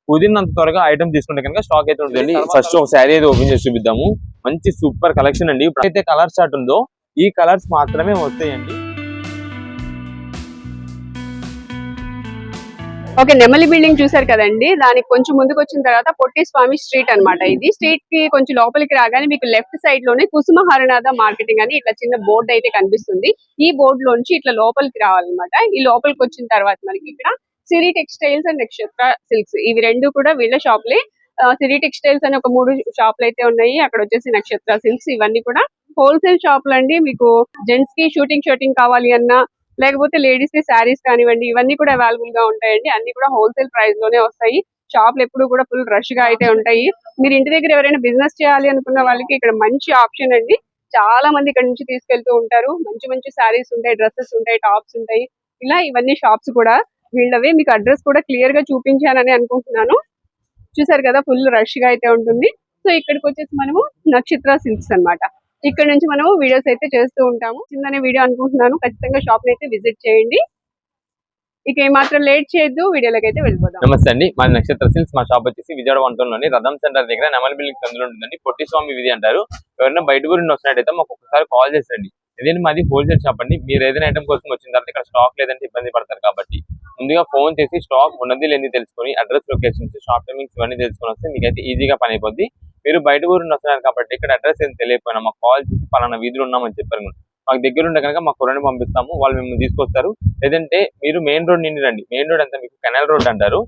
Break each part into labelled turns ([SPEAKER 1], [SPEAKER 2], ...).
[SPEAKER 1] కుదిరినంత త్వరగా ఐటమ్ తీసుకుంటే కనుక స్టాక్ అయితే ఉంటుంది. ఫస్ట్ ఒక శారీ అయితే ఓపెన్ చేసి చూపిద్దాము. మంచి సూపర్ కలెక్షన్ అండి. ఇప్పుడు అయితే కలర్ చార్ట్ ఉందో ఈ కలర్స్ మాత్రమే వస్తాయండి.
[SPEAKER 2] ఓకే, నెమలి బిల్డింగ్ చూసారు కదండి. దానికి కొంచెం ముందుకు వచ్చిన తర్వాత పొట్టి స్వామి స్ట్రీట్ అన్నమాట. ఇది స్ట్రీట్ కి కొంచెం లోపలికి రాగానే మీకు లెఫ్ట్ సైడ్ లోనే కుసుమ హరనాథ మార్కెటింగ్ అని ఇట్లా చిన్న బోర్డు అయితే కనిపిస్తుంది. ఈ బోర్డు లోంచి ఇట్లా లోపలికి రావాలన్నమాట. ఈ లోపలికి వచ్చిన తర్వాత మనకి ఇక్కడ సిరి టెక్స్టైల్స్ అండ్ నక్షత్ర సిల్క్స్ ఇవి రెండు కూడా వీళ్ళ షాప్లే. సిరి టెక్స్టైల్స్ అని ఒక 3 షాపులు అయితే ఉన్నాయి. అక్కడ వచ్చేసి నక్షత్ర సిల్క్స్ ఇవన్నీ కూడా హోల్సేల్ షాపులు అండి. మీకు జెంట్స్ కి షూటింగ్ కావాలి అన్నా, లేకపోతే లేడీస్ కి శారీస్ కానివ్వండి, ఇవన్నీ కూడా అవైలబుల్ గా ఉంటాయండి. అన్ని కూడా హోల్సేల్ ప్రైస్ లోనే వస్తాయి. షాపులు ఎప్పుడు కూడా ఫుల్ రష్ గా అయితే ఉంటాయి. మీరు ఇంటి దగ్గర ఎవరైనా బిజినెస్ చేయాలి అనుకున్న వాళ్ళకి ఇక్కడ మంచి ఆప్షన్ అండి. చాలా మంది ఇక్కడ నుంచి తీసుకెళ్తూ ఉంటారు. మంచి మంచి శారీస్ ఉంటాయి, డ్రెస్సెస్ ఉంటాయి, టాప్స్ ఉంటాయి. ఇలా ఇవన్నీ షాప్స్ కూడా వీళ్ళవే. మీకు అడ్రస్ కూడా క్లియర్ గా చూపించానని అనుకుంటున్నాను. చూసారు కదా, ఫుల్ రష్ గా అయితే ఉంటుంది. సో ఇక్కడికి వచ్చేసి మనము నక్షత్ర సిల్క్స్ అన్నమాట. ఇక్కడ నుంచి మనము వీడియోస్ అయితే చేస్తూ ఉంటాము. చిన్ననే వీడియో అనుకుంటున్నాను. ఖచ్చితంగా షాప్ ని అయితే విజిట్ చేయండి. ఇక ఏమాత్రం లేట్ చేయొద్దు, వీడియోలోకి అయితే వెళ్ళిపోదాం.
[SPEAKER 1] నమస్తే అండి, మా నక్షత్ర సిల్క్స్. మా షాప్ వచ్చేసి విజయవాడ వంటలోని రథం సెంటర్ దగ్గర నెమలి బిల్డింగ్ అందులో ఉంటుందండి. పొట్టి స్వామి వీధి అంటారు. ఎవరైనా బయట ఊరిని వస్తున్నట్టయితే మాకు ఒకసారి కాల్ చేసండి. ఇదేంటి మాది హోల్సేల్ షాప్ అండి. మీరు ఏదైనా ఐటమ్ కోసం వచ్చిన తర్వాత ఇక్కడ స్టాక్ లేదంటే ఇబ్బంది పడతారు కాబట్టి ముందుగా ఫోన్ చేసి స్టాక్ ఉన్నది లేని తెలుసుకొని అడ్రస్, లొకేషన్స్, షాప్ టైమింగ్స్ ఇవన్నీ తెలుసుకొని వస్తే మీకైతే ఈజీగా పని అయిపోద్ది. మీరు బయట ఊరిని వస్తున్నారు కాబట్టి ఇక్కడ అడ్రస్ ఏం తెలియకపోయినా మాకు కాల్ చేసి పలానా వీధిలో ఉన్నామని చెప్పారు. మాకు దగ్గర ఉంటే కనుక మా కుర్రని పంపిస్తాము, వాళ్ళు మిమ్మల్ని తీసుకొస్తారు. లేదంటే మీరు మెయిన్ రోడ్ నుండి రండి. మెయిన్ రోడ్ అంతా మీకు కెనాల్ రోడ్ అంటారు.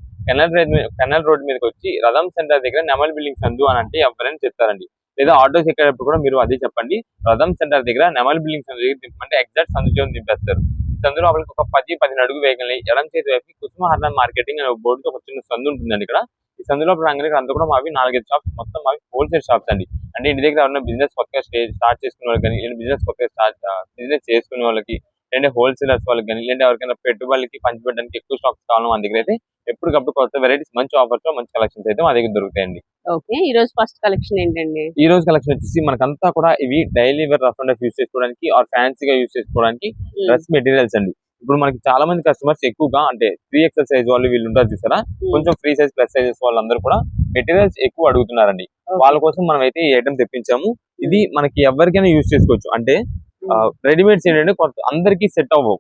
[SPEAKER 1] కెనాల్ రోడ్ మీదకి వచ్చి రథం సెంటర్ దగ్గర నెమల్ బిల్డింగ్ సందు అని అంటే ఎవరైనా చెప్తారండి. లేదా ఆటోస్ ఎక్కేటప్పుడు కూడా మీరు అదే చెప్పండి. రథం సెంటర్ దగ్గర నెమల్ బిల్డింగ్ సందు దగ్గర దింపమంటే ఎగ్జాక్ట్ సందు చివరి దింపేస్తారు. ఈ సందులో వాళ్ళకి ఒక 10-15 అడుగు వేగంగా ఎడం చేతి వైపు కుసుమ హరనాథ మార్కెటింగ్ అనే బోర్డుతో ఒక చిన్న సందు ఉంటుందండి. ఇక్కడ ఈ సందులో రాగానే అంతా కూడా మావి 4-5 షాప్స్, మొత్తం మావి హోల్సేల్ షాప్స్ అండి. అంటే ఇంటి దగ్గర ఎవరైనా బిజినెస్ కొత్తగా స్టార్ట్ చేసుకునే వాళ్ళకి కానీ, బిజినెస్ కొత్తగా బిజినెస్ చేసుకునే వాళ్ళకి, లేదంటే హోల్సేలర్స్ వాళ్ళకి కానీ, లేదంటే ఎవరికైనా పెట్టుబడులకి పంచిపెట్టడానికి ఎక్కువ స్టాక్స్ కావాలి మన దగ్గర అయితే ఎప్పటికప్పుడు కొత్త వెరైటీస్, మంచి ఆఫర్స్ లో మంచి కలెక్షన్స్ అయితే మా దగ్గర దొరుకుతాయండి.
[SPEAKER 2] ఓకే, ఈ రోజు ఫస్ట్ కలెక్షన్ ఏంటండి?
[SPEAKER 1] ఈ రోజు కలెక్షన్ వచ్చేసి మనకంతా కూడా ఇవి daily wear rough and use చేసుకోవడానికి ఆర్ ఫ్యాన్సీగా యూస్ చేసుకోవడానికి డ్రెస్ మెటీరియల్స్ అండి. ఇప్పుడు మనకి చాలా మంది కస్టమర్స్ ఎక్కువగా అంటే 3XL సైజ్ వాళ్ళు వీళ్ళు ఉంటారు చూసారా, కొంచెం ఫ్రీ సైజ్ ప్లస్ సైజెస్ వాళ్ళందరూ కూడా మెటీరియల్స్ ఎక్కువ అడుగుతున్నారండి. వాళ్ళ కోసం మనం అయితే ఈ ఐటమ్ తెప్పించాము. ఇది మనకి ఎవరికైనా యూజ్ చేసుకోవచ్చు. అంటే రెడీమేడ్స్ ఏంటంటే అందరికి సెట్ అవ్వవు,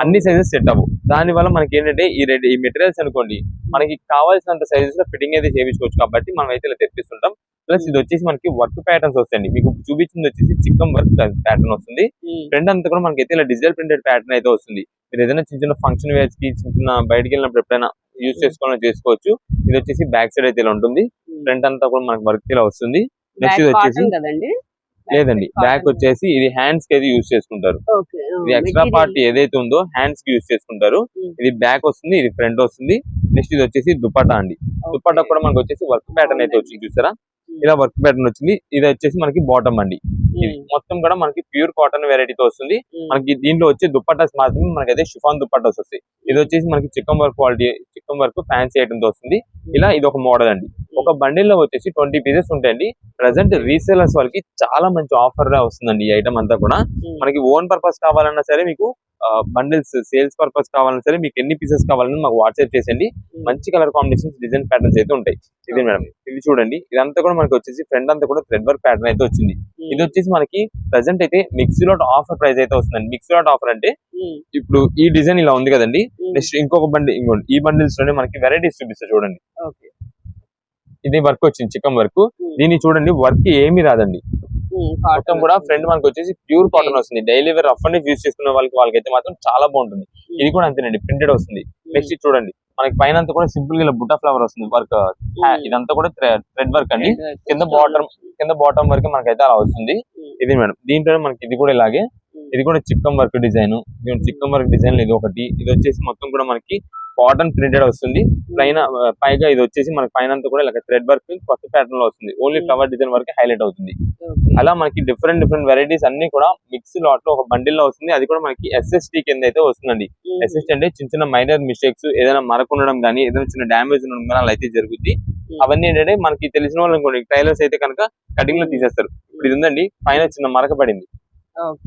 [SPEAKER 1] అన్ని సైజెస్ సెట్ అవ్వవు. దాని వల్ల మనకి ఏంటంటే ఈ మెటీరియల్స్ అనుకోండి మనకి కావాల్సినంత సైజెస్ లో ఫిట్టింగ్ అయితే చేయించుకోవచ్చు. కాబట్టి మనం అయితే ఇలా తెప్పిస్తుంటాం. ప్లస్ ఇది వచ్చేసి మనకి వర్క్ ప్యాటర్న్స్ వస్తాయండి. మీకు చూపించింది వచ్చేసి చిక్కం వర్క్ ప్యాటర్న్ వస్తుంది. ఫ్రంట్ అంతా కూడా మనకి అయితే ఇలా డిజిటల్ ప్రింటెడ్ ప్యాటర్న్ అయితే వస్తుంది. మీరు ఏదైనా చిన్న చిన్న ఫంక్షన్ వేర్స్ కి, చిన్న బయటకి వెళ్ళినప్పుడు ఎప్పుడైనా యూజ్ చేసుకోవచ్చు. ఇది వచ్చేసి బ్యాక్ సైడ్ అయితే ఇలా ఉంటుంది. ఫ్రంట్ అంతా కూడా మనకి వర్క్ ఇలా వస్తుంది. నెక్స్ట్ ఇది వచ్చేసి లేదండి, బ్యాక్ వచ్చేసి ఇది హ్యాండ్స్ కి అయితే యూజ్ చేసుకుంటారు. ఇది ఎక్స్ట్రా పార్ట్ ఏదైతే ఉందో హ్యాండ్స్ కి యూజ్ చేసుకుంటారు. ఇది బ్యాక్ వస్తుంది, ఇది ఫ్రంట్ వస్తుంది. నెక్స్ట్ ఇది వచ్చేసి దుపట్టా అండి. దుపట్టా కూడా మనకి వచ్చేసి వర్క్ ప్యాటర్న్ అయితే వచ్చింది చూసారా, ఇలా వర్క్ ప్యాటర్న్ వచ్చింది. ఇది వచ్చేసి మనకి బాటమ్ అండి. ఇది మొత్తం కూడా మనకి ప్యూర్ కాటన్ వెరైటీతో వస్తుంది. మనకి దీంట్లో వచ్చే దుపట్టాస్ మాత్రమే మనకైతే షిఫాన్ దుపట్టాస్ వస్తాయి. ఇది వచ్చేసి మనకి chikan work quality, chikan work fancy item తో వస్తుంది. ఇలా ఇది ఒక మోడల్ అండి. ఒక బండిల్ లో వచ్చేసి 20 పీసెస్ ఉంటాయండి. ప్రెసెంట్ రీసేలర్స్ వాళ్ళకి చాలా మంచి ఆఫర్ వస్తుందండి ఈ ఐటమ్ అంతా కూడా. మనకి ఓన్ పర్పస్ కావాలన్నా సరే, మీకు బండిల్స్ సేల్స్ పర్పస్ కావాలన్నా సరే, మీకు ఎన్ని పీసెస్ కావాలని మాకు వాట్సాప్ చేసేయండి. మంచి కలర్ కాంబినేషన్స్, డిజైన్ ప్యాటర్న్స్ అయితే ఉంటాయి. ఇది మేడం, ఇది చూడండి. ఇదంతా కూడా మనకి వచ్చేసి ఫ్రంట్ అంతా కూడా థ్రెడ్ వర్క్ ప్యాటర్న్ అయితే వచ్చింది. ఇది వచ్చేసి మనకి ప్రెసెంట్ అయితే మిక్స్ లాట్ ఆఫర్ ప్రైస్ అయితే వస్తుందండి. మిక్స్ లాట్ ఆఫర్ అంటే ఇప్పుడు ఈ డిజైన్ ఇలా ఉంది కదండి. నెక్స్ట్ ఇంకొక ఇంకోటి ఈ బండిల్స్ లోనే మనకి వెరైటీస్ చూపిస్తా చూడండి. ఇది వర్క్ వచ్చింది, చిక్కం వర్క్. దీన్ని చూడండి, వర్క్ ఏమీ రాదండి. మొత్తం కూడా ఫ్రంట్ మనకి వచ్చేసి ప్యూర్ కాటన్ వస్తుంది. Daily wear rough and use చేసుకునే వాళ్ళకైతే మాత్రం చాలా బాగుంటుంది. ఇది కూడా అంతేనండి, ప్రింటెడ్ వస్తుంది. నెక్స్ట్ చూడండి, మనకి పైన అంతా కూడా సింపుల్ గా బుట్టా ఫ్లవర్ వస్తుంది వర్క్. ఇదంతా కూడా థ్రెడ్ వర్క్ అండి. కింద బాటమ్ వరకు మనకైతే అలా వస్తుంది. ఇది మేడం, దీంట్లో మనకి ఇది కూడా ఇలాగే, ఇది కూడా Chikkam work design. Chikkam work design ఇది ఒకటి. ఇది వచ్చేసి మొత్తం కూడా మనకి కాటన్ ప్రింటెడ్ వస్తుంది. పైగా ఇది వచ్చేసి మనకి పైన అంతా కూడా ఇలా థ్రెడ్ వర్క్ కొత్త ప్యాటర్న్ లో వస్తుంది. ఓన్లీ ఫ్లవర్ డిజైన్ వరకు హైలైట్ అవుతుంది. అలా మనకి డిఫరెంట్ వెరైటీస్ అన్ని కూడా మిక్స్ లాట్ లో ఒక బండిల్ లో వస్తుంది. అది కూడా మనకి SST కింద అయితే వస్తుందండి. SST అంటే చిన్న మైనర్ మిస్టేక్స్, ఏదైనా మరక ఉండడం కానీ, ఏదైనా చిన్న డ్యామేజ్ ఉండడం కానీ అలా అయితే జరుగుద్ది. అవన్నీ ఏంటంటే మనకి తెలిసిన వాళ్ళు అనుకోండి, టైలర్స్ అయితే కనుక కటింగ్ లో తీసేస్తారు. ఇప్పుడు ఇది ఉందండి, పైన చిన్న మరక పడింది,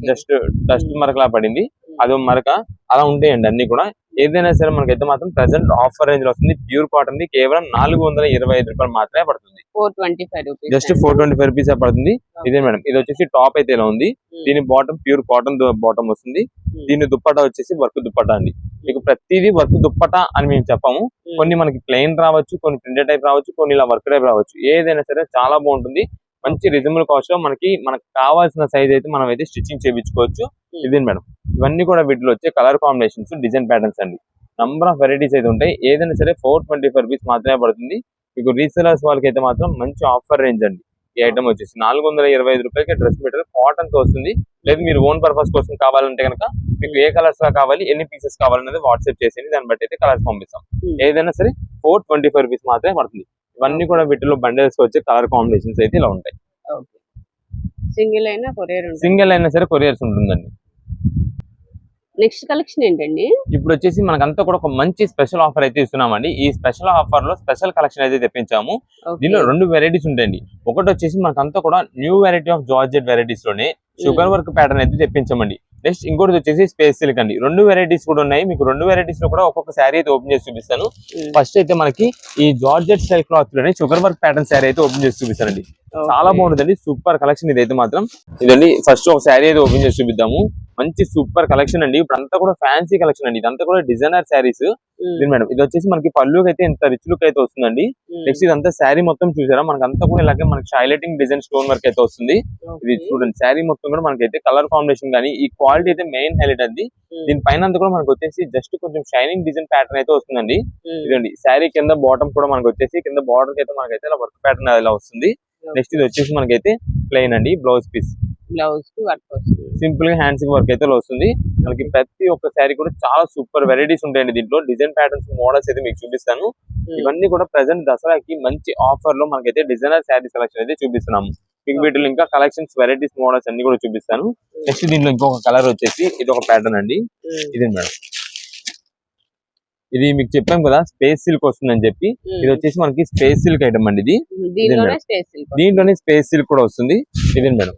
[SPEAKER 1] జస్ట్ డస్ట్ మరకలా పడింది, అదో మరక. అలా ఉంటాయండి అన్ని కూడా. ఏదైనా సరే మనకైతే మాత్రం ప్రెసెంట్ ఆఫర్ రేంజ్ లో వస్తుంది. ప్యూర్ కాటన్ ది కేవలం 425 రూపాయలు మాత్రమే పడుతుంది.
[SPEAKER 2] 425 రూపీస్.
[SPEAKER 1] జస్ట్ 425 రూపీస్ పడుతుంది. ఇదే మేడం, ఇది వచ్చేసి టాప్ అయితే ఇలా ఉంది. దీని బాటమ్ ప్యూర్ కాటన్ బాటమ్ వస్తుంది. దీని దుప్పటా వచ్చేసి వర్క్ దుప్పటా అండి. మీకు ప్రతిదీ వర్క్ దుప్పటా అని మేము చెప్పాము. కొన్ని మనకి ప్లెయిన్ రావచ్చు, కొన్ని ప్రింటెడ్ టైప్ రావచ్చు, కొన్ని ఇలా వర్క్ టైప్ రావచ్చు. ఏదైనా సరే చాలా బాగుంటుంది. మంచి రీజనబుల్ కాస్ట్ లో మనకు కావాల్సిన సైజ్ అయితే మనం అయితే స్టిచ్చింగ్ చేయించుకోవచ్చు. ఇదే మేడం, ఇవన్నీ కూడా వీటిలో వచ్చే కలర్ కాంబినేషన్స్, డిజైన్ ప్యాటర్న్స్ అండి. నంబర్ ఆఫ్ వెరైటీస్ అయితే ఉంటాయి. ఏదైనా సరే 425 రూపీస్ మాత్రమే పడుతుంది. మీకు రీసెలర్స్ వాళ్ళకి అయితే మాత్రం మంచి ఆఫర్ రేంజ్ అండి. ఈ ఐటమ్ వచ్చేసి 425 రూపాయలకి డ్రెస్ మెటీరియల్ కాటన్ తో వస్తుంది. లేదు మీరు ఓన్ పర్పస్ కోసం కావాలంటే కనుక మీకు ఏ కలర్స్ గా కావాలి, ఎన్ని పీసెస్ కావాలనేది వాట్సాప్ చేసేది, దాన్ని బట్టి అయితే కలర్స్ పంపిస్తాం. ఏదైనా సరే 425 రూపీస్ మాత్రమే పడుతుంది. ఇవన్నీ కూడా వీటిలో బండిల్స్ వచ్చే కలర్ కాంబినేషన్స్ అయితే ఇలా ఉంటాయి.
[SPEAKER 2] సింగిల్ అయినా కొరియర్,
[SPEAKER 1] సింగిల్ అయినా సరే కొరియర్స్ ఉంటుందండి.
[SPEAKER 2] నెక్స్ట్ కలెక్షన్ ఏంటండి?
[SPEAKER 1] ఇప్పుడు వచ్చేసి మనకంతా కూడా ఒక మంచి స్పెషల్ ఆఫర్ అయితే ఇస్తున్నామండి. ఈ స్పెషల్ ఆఫర్ లో స్పెషల్ కలెక్షన్ అయితే తెప్పించాము. దీనిలో 2 వెరైటీస్ ఉంటాయండి. ఒకటి వచ్చేసి మనకంతా కూడా new variety of georgette varieties లోనే షుగర్ వర్క్ ప్యాటర్న్ అయితే తెప్పించామండి. నెక్స్ట్ ఇంకోటి వచ్చేసి స్పేస్ సిల్క్ అండి. 2 వెరైటీస్ కూడా ఉన్నాయి. మీకు 2 వెరైటీస్ లో కూడా ఒక్కొక్క శారీ అయితే ఓపెన్ చేసి చూపిస్తాను. ఫస్ట్ అయితే మనకి ఈ జార్జెట్ స్టైల్ క్లాత్ లోనే షుగర్ వర్క్ ప్యాటర్న్ శారీ అయితే ఓపెన్ చేసి చూపిస్తానండి. చాలా బాగుంటుందండి, సూపర్ కలెక్షన్ ఇదైతే మాత్రం. ఇదండి ఫస్ట్ ఒక శారీ అయితే ఓపెన్ చేసి చూపిద్దాము. మంచి సూపర్ కలెక్షన్ అండి. ఇప్పుడు అంతా కూడా ఫ్యాన్సీ కలెక్షన్ అండి. ఇదంతా కూడా డిజైనర్ శారీస్. మేడం, ఇది వచ్చేసి మనకి పళ్ళుకి అయితే ఇంత రిచ్ లుక్ అయితే వస్తుందండి. నెక్స్ట్ ఇదంతా శారీ మొత్తం చూసారా, మనకంతా కూడా ఇలాగే మనకి హైలైటింగ్ డిజైన్ స్టోన్ వర్క్ అయితే వస్తుంది. ఇది చూడండి, శారీ మొత్తం కూడా మనకైతే కలర్ కాంబినేషన్ కానీ ఈ క్వాలిటీ అయితే మెయిన్ హైలైట్ అండి. దీని పైన అంతా కూడా మనకు వచ్చేసి జస్ట్ కొంచెం షైనింగ్ డిజైన్ ప్యాటర్న్ అయితే వస్తుందండి. ఇదండి శారీ కింద బాటమ్ కూడా మనకు వచ్చేసి కింద బార్డర్ అయితే మనకైతే ఇలా వర్క్ ప్యాటర్న్ ఇలా వస్తుంది. నెక్స్ట్ ఇది వచ్చేసి మనకైతే ప్లెయిన్ అండి, బ్లౌజ్ పీస్
[SPEAKER 2] బ్లౌజ్ వర్క్ వస్తుంది.
[SPEAKER 1] సింపుల్ గా హ్యాండ్స్ వర్క్ అయితే వస్తుంది. మనకి ప్రతి ఒక్క శారీ కూడా చాలా సూపర్ వెరైటీస్ ఉంటాయండి. దీంట్లో డిజైన్ ప్యాటర్న్స్, మోడల్స్ అయితే మీకు చూపిస్తాను. ఇవన్నీ కూడా ప్రెసెంట్ దసరాకి మంచి ఆఫర్ లో మనకైతే డిజైనర్ శారీ సెలెక్షన్ అయితే చూపిస్తున్నాము. మీకు వీటిలో ఇంకా కలెక్షన్స్, వెరైటీస్, మోడల్స్ అన్ని కూడా చూపిస్తాను. నెక్స్ట్ దీంట్లో ఇంకొక కలర్ వచ్చేసి ఇది ఒక ప్యాటర్న్ అండి. ఇదే మేడం, ఇది మీకు చెప్పాం కదా స్పేస్ సిల్క్ వస్తుందని చెప్పి. ఇది వచ్చేసి మనకి స్పేస్ సిల్క్ ఐటమ్ అండి. ఇది దీంట్లోనే స్పేస్ సిల్క్ కూడా వస్తుంది. ఇదే మేడం,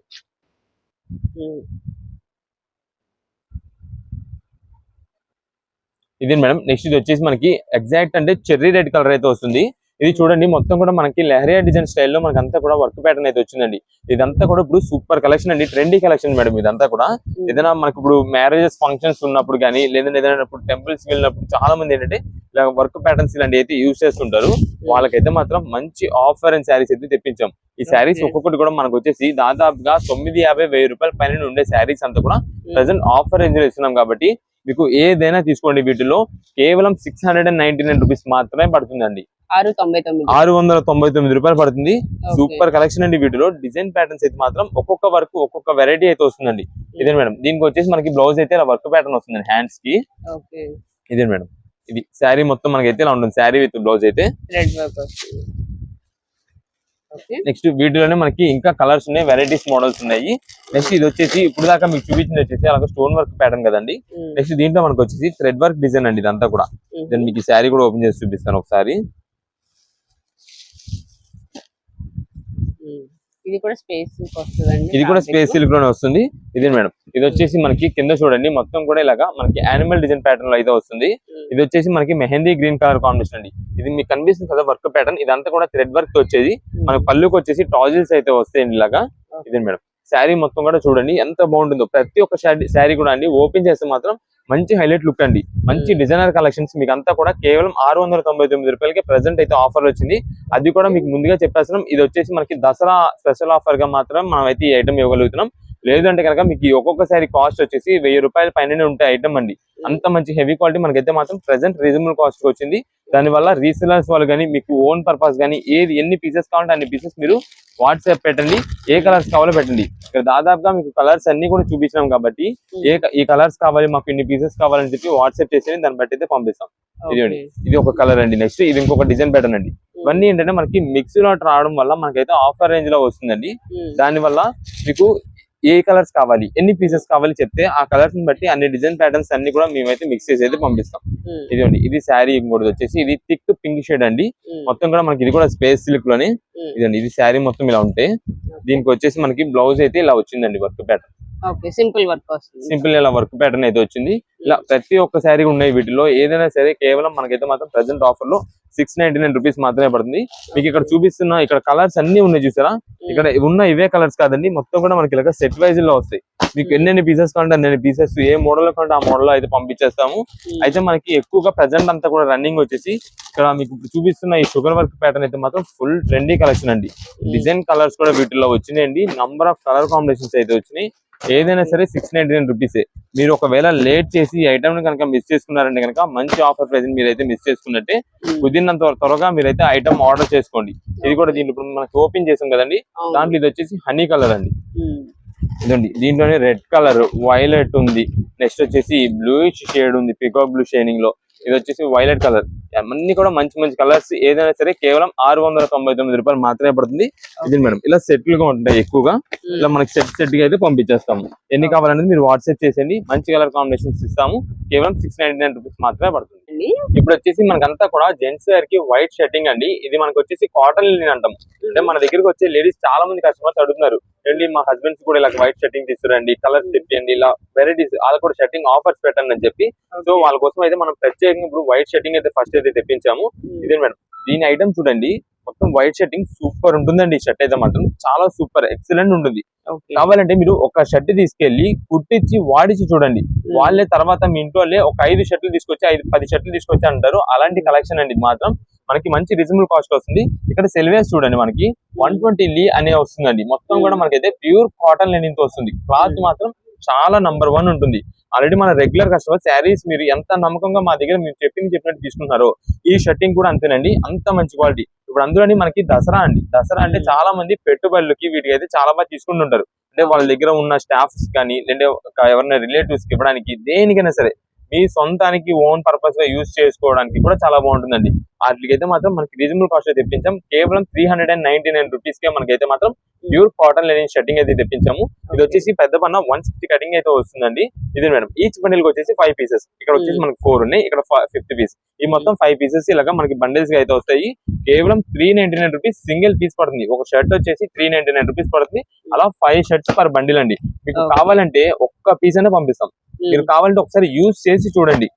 [SPEAKER 1] ఇదే మేడం. నెక్స్ట్ ఇది వచ్చేసి మనకి ఎగ్జాక్ట్ అంటే చెర్రీ రెడ్ కలర్ అయితే వస్తుంది. ఇది చూడండి మొత్తం కూడా మనకి లెహరియా డిజైన్ స్టైల్లో మనకి అంతా కూడా వర్క్ ప్యాటర్న్ అయితే వచ్చిందండి. ఇదంతా కూడా ఇప్పుడు సూపర్ కలెక్షన్ అండి, ట్రెండీ కలెక్షన్ మేడం. ఇదంతా కూడా ఏదైనా మనకి ఇప్పుడు మ్యారేజెస్ ఫంక్షన్స్ ఉన్నప్పుడు కానీ, లేదంటే ఏదైనా టెంపుల్స్ వెళ్ళినప్పుడు చాలా మంది ఏంటంటే ఇలా వర్క్ ప్యాటర్న్స్ ఇలాంటి అయితే యూజ్ చేస్తుంటారు. వాళ్ళకైతే మాత్రం మంచి ఆఫర్ అండ్ శారీస్ అయితే తెప్పించాం. ఈ శారీస్ ఒక్కొక్కటి కూడా మనకు వచ్చేసి దాదాపుగా 950-1000 రూపాయల పైన ఉండే శారీస్ అంతా కూడా ప్రెసెంట్ ఆఫర్ రేంజ్ లో ఇస్తున్నాం. కాబట్టి మీకు ఏదైనా తీసుకోండి, వీటిలో కేవలం 699 రూపీస్ మాత్రమే పడుతుందండి. 699 రూపాయలు పడుతుంది. సూపర్ కలెక్షన్ అండి. వీటిలో డిజైన్ ప్యాటర్న్స్ అయితే మాత్రం ఒక్కొక్క వర్క్, ఒక్కొక్క వెరైటీ అయితే వస్తుందండి. ఇదే మేడం, దీనికి వచ్చేసి మనకి బ్లౌజ్ అయితే ఇలా వర్క్ ప్యాటర్న్ వస్తుంది హ్యాండ్స్ కి. ఇదే మేడం, ఇది శారీ మొత్తం మనకైతే ఇలా ఉంటుంది. శారీ విత్ బ్లౌజ్ అయితే నెక్స్ట్ వీటిలోనే మనకి ఇంకా కలర్స్ ఉన్నాయి, వెరైటీస్, మోడల్స్ ఉన్నాయి. నెక్స్ట్ ఇది వచ్చేసి ఇప్పుడు దాకా మీకు చూపించింది వచ్చేసి అలాగే స్టోన్ వర్క్ ప్యాటర్న్ కదండి. నెక్స్ట్ దీంట్లో మనకు వచ్చేసి థ్రెడ్ వర్క్ డిజైన్ అండి. ఇదంతా కూడా నేను మీకు శారీ కూడా ఓపెన్ చేసి చూపిస్తాను ఒకసారి.
[SPEAKER 2] ఇది కూడా స్పేస్ సిల్క్ వస్తుందండి.
[SPEAKER 1] ఇది కూడా స్పేస్ సిల్క్ లోనే వస్తుంది. ఇదే మేడం, ఇది వచ్చేసి మనకి కింద చూడండి మొత్తం కూడా ఇలాగా మనకి యానిమల్ డిజైన్ ప్యాటర్న్ లో అయితే వస్తుంది. ఇది వచ్చేసి మనకి మెహందీ గ్రీన్ కలర్ కాంబినేషన్ అండి. ఇది మీకు కనిపిస్తుంది కదా వర్క్ ప్యాటర్న్, ఇదంతా కూడా థ్రెడ్ వర్క్ వచ్చేది. మనకి పళ్ళుకి వచ్చేసి టాజిల్స్ అయితే వస్తాయండి ఇలాగా. ఇదే మేడం, శారీ మొత్తం కూడా చూడండి ఎంత బాగుంటుందో. ప్రతి ఒక్క శారీ కూడా అండి ఓపెన్ చేస్తే మాత్రం మంచి హైలైట్ లుక్ అండి. మంచి డిజైనర్ కలెక్షన్స్ మీకు అంతా కూడా కేవలం 699 రూపాయలకి ప్రెసెంట్ అయితే ఆఫర్ వచ్చింది. అది కూడా మీకు ముందుగా చెప్పేస్తున్నాం. ఇది వచ్చేసి మనకి దసరా స్పెషల్ ఆఫర్ గా మాత్రం మనం అయితే ఈ ఐటమ్ ఇవ్వగలుగుతున్నాం. లేదంటే కనుక మీకు ఒక్కొక్కసారి కాస్ట్ వచ్చేసి 1000 రూపాయల పైన ఉంటే ఐటమ్ అండి. అంత మంచి హెవీ క్వాలిటీ మనకైతే మాత్రం ప్రెసెంట్ రీజనబుల్ కాస్ట్ వచ్చింది. దానివల్ల రీసెలర్స్ వాళ్ళు కానీ, మీకు ఓన్ పర్పస్ కానీ, ఎన్ని పీసెస్ కావాలంటే అన్ని పీసెస్ మీరు వాట్సాప్ పెట్టండి. ఏ కలర్స్ కావాలో పెట్టండి. ఇక్కడ దాదాపుగా మీకు కలర్స్ అన్ని కూడా చూపించినాం కాబట్టి ఈ కలర్స్ కావాలి, మాకు ఇన్ని పీసెస్ కావాలని చెప్పి వాట్సాప్ చేసి దాన్ని బట్టి అయితే పంపిస్తాం. ఇది ఒక కలర్ అండి. నెక్స్ట్ ఇది ఇంకొక డిజైన్ ప్యాటర్న్ అండి. ఇవన్నీ ఏంటంటే మనకి మిక్స్ లాట్ రావడం వల్ల మనకైతే ఆఫర్ రేంజ్ లో వస్తుందండి. దానివల్ల మీకు ఏ కలర్స్ కావాలి, ఎన్ని పీసెస్ కావాలి చెప్తే ఆ కలర్స్ ని బట్టి అన్ని డిజైన్ ప్యాటర్న్స్ అన్ని కూడా మేమైతే మిక్స్ చేసి అయితే పంపిస్తాం. ఇదండి, ఇది శారీ ఇంకోటి వచ్చేసి ఇది థిక్ పింక్ షేడ్ అండి. మొత్తం కూడా మనకి ఇది కూడా స్పేస్ సిల్క్ లోనే. ఇదండి, ఇది శారీ మొత్తం ఇలా ఉంటే దీనికి వచ్చేసి మనకి బ్లౌజ్ అయితే ఇలా వచ్చిందండి work pattern.
[SPEAKER 3] Okay, simple work వస్తుంది.
[SPEAKER 1] సింపుల్ ఇలా వర్క్ ప్యాటర్న్ అయితే వచ్చింది. ఇలా ప్రతి ఒక్క శారీ ఉన్నాయి వీటిలో, ఏదైనా సరే కేవలం మనకైతే మాత్రం ప్రెసెంట్ ఆఫర్ లో 699 రూపీస్ మాత్రమే పడుతుంది. మీకు ఇక్కడ చూపిస్తున్న ఇక్కడ కలర్స్ అన్ని ఉన్నాయి చూసారా, ఇక్కడ ఉన్న ఇవే కలర్స్ కాదండి, మొత్తం కూడా మనకి ఇలా సెట్ వైజ్ లో వస్తాయి. మీకు ఎన్ని పీసెస్ కావాలంటే అన్ని పీసెస్, ఏ మోడల్ కావాలంటే ఆ మోడల్ లో అయితే పంపించేస్తాము. అయితే మనకి ఎక్కువగా ప్రెసెంట్ అంతా కూడా రన్నింగ్ వచ్చేసి ఇక్కడ మీకు చూపిస్తున్న ఈ షుగర్ వర్క్ ప్యాటర్న్ అయితే మాత్రం ఫుల్ ట్రెండీ కలెక్షన్ అండి. డిజైన్ కలర్స్ కూడా వీటిలో వచ్చినాయండి, నంబర్ ఆఫ్ కలర్ కాంబినేషన్స్ అయితే వచ్చినాయి. ఏదైనా సరే 699 రూపీసే. మీరు ఒకవేళ లేట్ చేసి ఈ ఐటమ్ ని కనుక మిస్ చేసుకున్నారంటే కనుక మంచి ఆఫర్ ప్రైస్ మీరైతే మిస్ చేసుకున్నట్టే. కుదిరినంత త్వరగా మీరైతే ఐటమ్ ఆర్డర్ చేసుకోండి. ఇది కూడా దీంట్లో ఇప్పుడు మనకి ఓపెన్ చేసాం కదండి, దాంట్లో ఇది వచ్చేసి హనీ కలర్ అండి. ఇదండి, దీంట్లోనే రెడ్ కలర్, వైలెట్ ఉంది, నెక్స్ట్ వచ్చేసి బ్లూయిష్ షేడ్ ఉంది, పికాక్ బ్లూ షేడింగ్ లో. ఇది వచ్చేసి వైలెట్ కలర్. అన్ని కూడా మంచి మంచి కలర్స్. ఏదైనా సరే కేవలం 699 రూపాయలు మాత్రమే పడుతుంది. ఇది మేడం ఇలా సెట్లుగా ఉంటాయి ఎక్కువగా. ఇలా మనకి సెట్ గా అయితే పంపించేస్తాము. ఎన్ని కావాలనేది మీరు వాట్సాప్ చేసేయండి, మంచి కలర్ కాంబినేషన్స్ ఇస్తాము. కేవలం 699 రూపీస్ మాత్రమే పడుతుంది. ఇప్పుడు వచ్చేసి మనకంతా కూడా జెంట్స్ వేర్ కి వైట్ షర్టింగ్ అండి. ఇది మనకు వచ్చేసి కాటన్ లినెన్ అంటాం. అంటే మన దగ్గరకు వచ్చే లేడీస్ చాలా మంది కస్టమర్స్ అడుగుతున్నారు, ఏంటి మా హస్బెండ్స్ కూడా ఇలా వైట్ షర్టింగ్ తీసుకురండి, కలర్స్ తెప్పియండి, ఇలా వెరైటీస్ వాళ్ళకి కూడా షర్టింగ్ ఆఫర్స్ పెట్టండి అని చెప్పి. సో వాళ్ళ కోసం అయితే మనం ప్రత్యేకంగా ఇప్పుడు వైట్ షర్టింగ్ అయితే ఫస్ట్ అయితే తెప్పించాము. ఇదే మేడం, దీని ఐటమ్ చూడండి, మొత్తం వైట్ షర్టింగ్ సూపర్ ఉంటుందండి. ఈ షర్ట్ అయితే మాత్రం చాలా సూపర్ ఎక్సలెంట్ ఉంటుంది. కావాలంటే మీరు ఒక షర్ట్ తీసుకెళ్లి కుట్టించి వాడిచి చూడండి, వాళ్ళే తర్వాత మీ ఇంట్లో ఒక 5 షర్ట్లు తీసుకొచ్చి 10 షర్ట్లు తీసుకొచ్చి అంటారు. అలాంటి కలెక్షన్ అండి. ఇది మాత్రం మనకి మంచి రీజనబుల్ కాస్ట్ వస్తుంది. ఇక్కడ సెల్వేస్ చూడండి, మనకి 120 లీ అనే వస్తుందండి. మొత్తం కూడా మనకైతే ప్యూర్ కాటన్ లెనిన్ తో వస్తుంది. క్లాత్ మాత్రం చాలా నంబర్ 1 ఉంటుంది. ఆల్రెడీ మన రెగ్యులర్ కస్టమర్ శారీస్ మీరు ఎంత నమ్మకంగా మా దగ్గర మీరు చెప్పినట్టు తీసుకుంటున్నారో, ఈ షర్టింగ్ కూడా అంతేనండి, అంత మంచి క్వాలిటీ. ఇప్పుడు అందులోని మనకి దసరా అండి, దసరా అంటే చాలా మంది పెట్టుబడులకి వీటికి అయితే చాలా బాగా తీసుకుంటుంటారు. అంటే వాళ్ళ దగ్గర ఉన్న స్టాఫ్స్ కానీ, లేదంటే ఎవరైనా రిలేటివ్స్ కి ఇవ్వడానికి, దేనికైనా సరే మీ సొంతానికి ఓన్ పర్పస్ గా యూజ్ చేసుకోవడానికి కూడా చాలా బాగుంటుందండి. వాటికైతే మాత్రం మనకి రీజనబుల్ కాస్ట్ తెప్పించాం. కేవలం 399 రూపీస్ కే మనకైతే మాత్రం ప్యూర్ కాటన్ లెనిన్ షర్టింగ్ అయితే తెప్పించాము. ఇది వచ్చేసి పెద్ద పన్న 160 కటింగ్ అయితే వస్తుందండి. ఇది మేడం, ఈచ్ బండిల్ వచ్చేసి 5 పీసెస్. ఇక్కడ వచ్చేసి మనకి 4 ఉన్నాయి, ఇక్కడ 5th పీస్. ఈ మొత్తం 5 పీసెస్ ఇలాగా మనకి బండిల్స్ గా అయితే వస్తాయి. కేవలం 399 రూపీస్ సింగిల్ పీస్ పడుతుంది. ఒక షర్ట్ వచ్చేసి 399 రూపీస్ పడుతుంది. అలా 5 షర్ట్స్ పర్ బండిల్ అండి. మీకు కావాలంటే ఒక్క పీస్ అయినా పంపిస్తాం. మీరు కావాలంటే ఒకసారి యూజ్ చేసి చూడండి,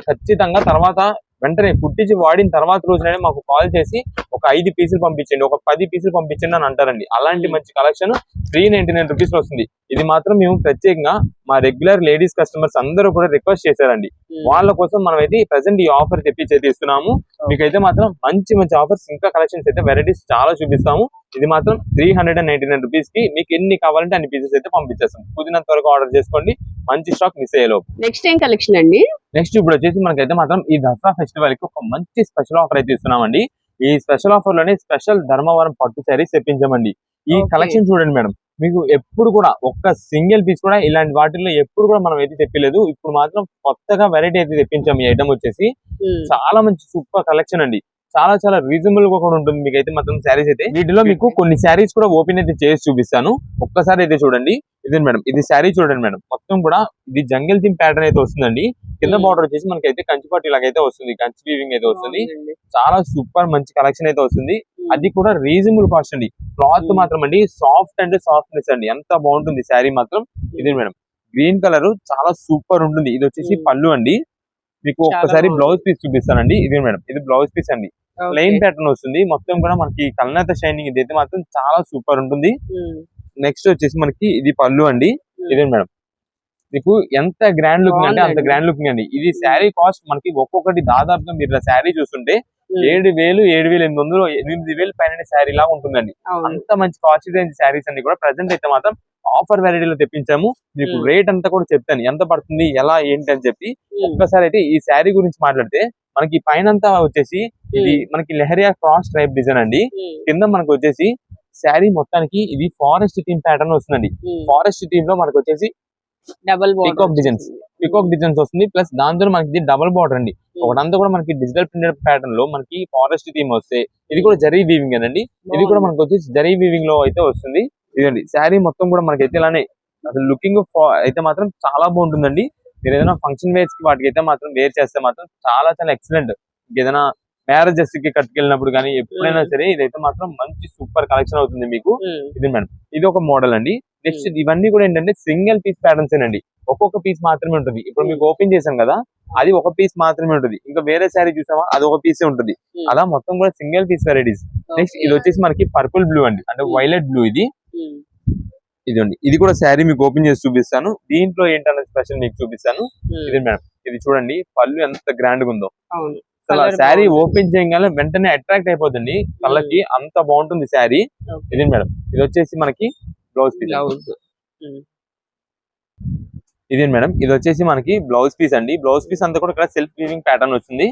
[SPEAKER 1] ఖచ్చితంగా తర్వాత వెంటనే కుట్టించి వాడిన తర్వాత రోజునే మాకు కాల్ చేసి ఒక 5 పీసులు పంపించండి, ఒక 10 పీసులు పంపించండి అని అంటారండి. అలాంటి మంచి కలెక్షన్ 399 రూపీస్ లో వస్తుంది. ఇది మాత్రం మేము ప్రత్యేకంగా మా రెగ్యులర్ లేడీస్ కస్టమర్స్ అందరూ కూడా రిక్వెస్ట్ చేశారండి. వాళ్ళ కోసం మనం అయితే ప్రెసెంట్ ఈ ఆఫర్ తెప్పించి అయితే ఇస్తున్నాము. మీకైతే మాత్రం మంచి మంచి ఆఫర్స్, ఇంకా కలెక్షన్స్ అయితే వెరైటీస్ చాలా చూపిస్తాము. ఇది మాత్రం 399 రూపీస్ కి మీకు ఎన్ని కావాలంటే అన్ని పీసెస్ అయితే పంపించేస్తాం. కుదిరినంత వరకు ఆర్డర్ చేసుకోండి, మంచి స్టాక్ మిస్ అయ్యేలో.
[SPEAKER 2] నెక్స్ట్ ఏం కలెక్షన్ అండి?
[SPEAKER 1] నెక్స్ట్ ఇప్పుడు వచ్చేసి మనకైతే మాత్రం ఈ దసరా ఫెస్టివల్ కి ఒక మంచి స్పెషల్ ఆఫర్ అయితే ఇస్తున్నామండి. ఈ స్పెషల్ ఆఫర్ లోనే స్పెషల్ ధర్మవరం పట్టు శారీస్ తెప్పించామండి. ఈ కలెక్షన్ చూడండి మేడం, మీకు ఎప్పుడు కూడా ఒక్క సింగిల్ పీస్ కూడా ఇలాంటి వాటిల్లో ఎప్పుడు కూడా మనం అయితే తెప్పలేదు. ఇప్పుడు మాత్రం కొత్తగా వెరైటీ అయితే తెప్పించాము. ఈ ఐటమ్ వచ్చేసి చాలా మంచి సూపర్ కలెక్షన్ అండి. చాలా చాలా రీజనబుల్ గా కూడా ఉంటుంది. మీకు అయితే మాత్రం శారీస్ అయితే వీటిలో మీకు కొన్ని శారీస్ కూడా ఓపెన్ అయితే చేసి చూపిస్తాను. ఒక్కసారి అయితే చూడండి. ఇది మేడం, ఇది శారీ చూడండి మేడం, మొత్తం కూడా ఇది జంగిల్ థీమ్ ప్యాటర్న్ అయితే వస్తుందండి. కింద బార్డర్ వచ్చేసి మనకి అయితే కంచిపట్టు ఇలాగైతే వస్తుంది, కంచి వీవింగ్ అయితే వస్తుంది. చాలా సూపర్ మంచి కలెక్షన్ అయితే వస్తుంది. అది కూడా రీజనబుల్ కాస్ట్ అండి. క్లాత్ మాత్రం అండి సాఫ్ట్ అండ్ సాఫ్ట్నెస్ అండి, ఎంత బాగుంటుంది శారీ మాత్రం. ఇది మేడం, గ్రీన్ కలర్ చాలా సూపర్ ఉంటుంది. ఇది వచ్చేసి పళ్ళు అండి. మీకు ఒక్కసారి బ్లౌజ్ పీస్ చూపిస్తానండి. ఇది మేడం, ఇది బ్లౌజ్ పీస్ అండి, ప్లెయిన్ ప్యాటర్న్ వస్తుంది. మొత్తం కూడా మనకి కల్నేత షైనింగ్ ఇది అయితే మాత్రం చాలా సూపర్ ఉంటుంది. నెక్స్ట్ వచ్చేసి మనకి ఇది పళ్ళు అండి. ఇదే మేడం, మీకు ఎంత గ్రాండ్ లుకింగ్ అంటే అంత గ్రాండ్ లుకింగ్ అండి. ఇది శారీ కాస్ట్ మనకి ఒక్కొక్కటి దాదాపుగా మీరు శారీ చూస్తుంటే 7,000, 7,800, 8,000 పైన శారీ లాగా ఉంటుందండి. అంత మంచి కాస్ట్ రేంజ్ శారీస్ అన్ని కూడా ప్రెసెంట్ అయితే మాత్రం ఆఫర్ వెరైటీలో తెప్పించాము. మీకు రేట్ అంతా కూడా చెప్తాను, ఎంత పడుతుంది ఎలా ఏంటి అని చెప్పి. ఒక్కసారి అయితే ఈ శారీ గురించి మాట్లాడితే, మనకి పైన అంతా వచ్చేసి ఇది మనకి లెహరియా క్రాస్ టైప్ డిజైన్ అండి. కింద మనకు వచ్చేసి శారీ మొత్తానికి ఇది ఫారెస్ట్ థీమ్ ప్యాటర్న్ వస్తుందండి. ఫారెస్ట్ థీమ్ లో మనకు వచ్చేసి
[SPEAKER 3] డబుల్
[SPEAKER 1] పికాక్ డిజైన్స్ వస్తుంది. ప్లస్ దాంతో మనకి డబుల్ బార్డర్ అండి. ఒకటంతా కూడా మనకి డిజిటల్ ప్రింటెడ్ ప్యాటర్న్ లో మనకి ఫారెస్ట్ థీమ్ వస్తే, ఇది కూడా జరీ వీవింగ్ అండి. ఇది కూడా మనకు వచ్చేసి జరీ వీవింగ్ లో అయితే వస్తుంది. ఇదండి శారీ మొత్తం కూడా మనకైతే ఇలానే అసలు లుకింగ్ అయితే మాత్రం చాలా బాగుంటుందండి. మీరు ఏదైనా ఫంక్షన్ వేర్స్ కి వాటికి అయితే మాత్రం వేర్ చేస్తే మాత్రం చాలా చాలా ఎక్సలెంట్. ఏదైనా మ్యారేజెస్ కి కట్టుకెళ్ళినప్పుడు కానీ ఎప్పుడైనా సరే ఇదైతే మాత్రం మంచి సూపర్ కలెక్షన్ అవుతుంది మీకు. ఇది మేడం, ఇది ఒక మోడల్ అండి. నెక్స్ట్ ఇవన్నీ కూడా ఏంటంటే సింగిల్ పీస్ ప్యాటర్న్స్ అండి, ఒక్కొక్క పీస్ మాత్రమే ఉంటుంది. ఇప్పుడు మీకు ఓపెన్ చేసాం కదా, అది ఒక పీస్ మాత్రమే ఉంటుంది. ఇంకా వేరే శారీ చూసామా, అది ఒక పీసే ఉంటుంది. అలా మొత్తం కూడా సింగిల్ పీస్ వెరైటీస్. నెక్స్ట్ ఇది వచ్చేసి మనకి పర్పుల్ బ్లూ అండి, అంటే వైలెట్ బ్లూ. ఇదండి, ఇది కూడా శారీ మీకు ఓపెన్ చేసి చూపిస్తాను. దీంట్లో ఏంటనే స్పెషల్ మీకు చూపిస్తాను. ఇది మేడం, ఇది చూడండి పళ్ళు ఎంత గ్రాండ్ గా ఉందో. అసలు శారీ ఓపెన్ చేయగానే వెంటనే అట్రాక్ట్ అయిపోతుంది కళ్ళకి, అంత బాగుంటుంది శారీ. ఇది మేడం, ఇది వచ్చేసి మనకి బ్లౌజ్ పీస్. ఇది మేడం, ఇది వచ్చేసి మనకి బ్లౌజ్ పీస్ అండి. బ్లౌజ్ పీస్ అంతా కూడా ఇక్కడ సెల్ఫ్ వీవింగ్ ప్యాటర్న్ వచ్చింది.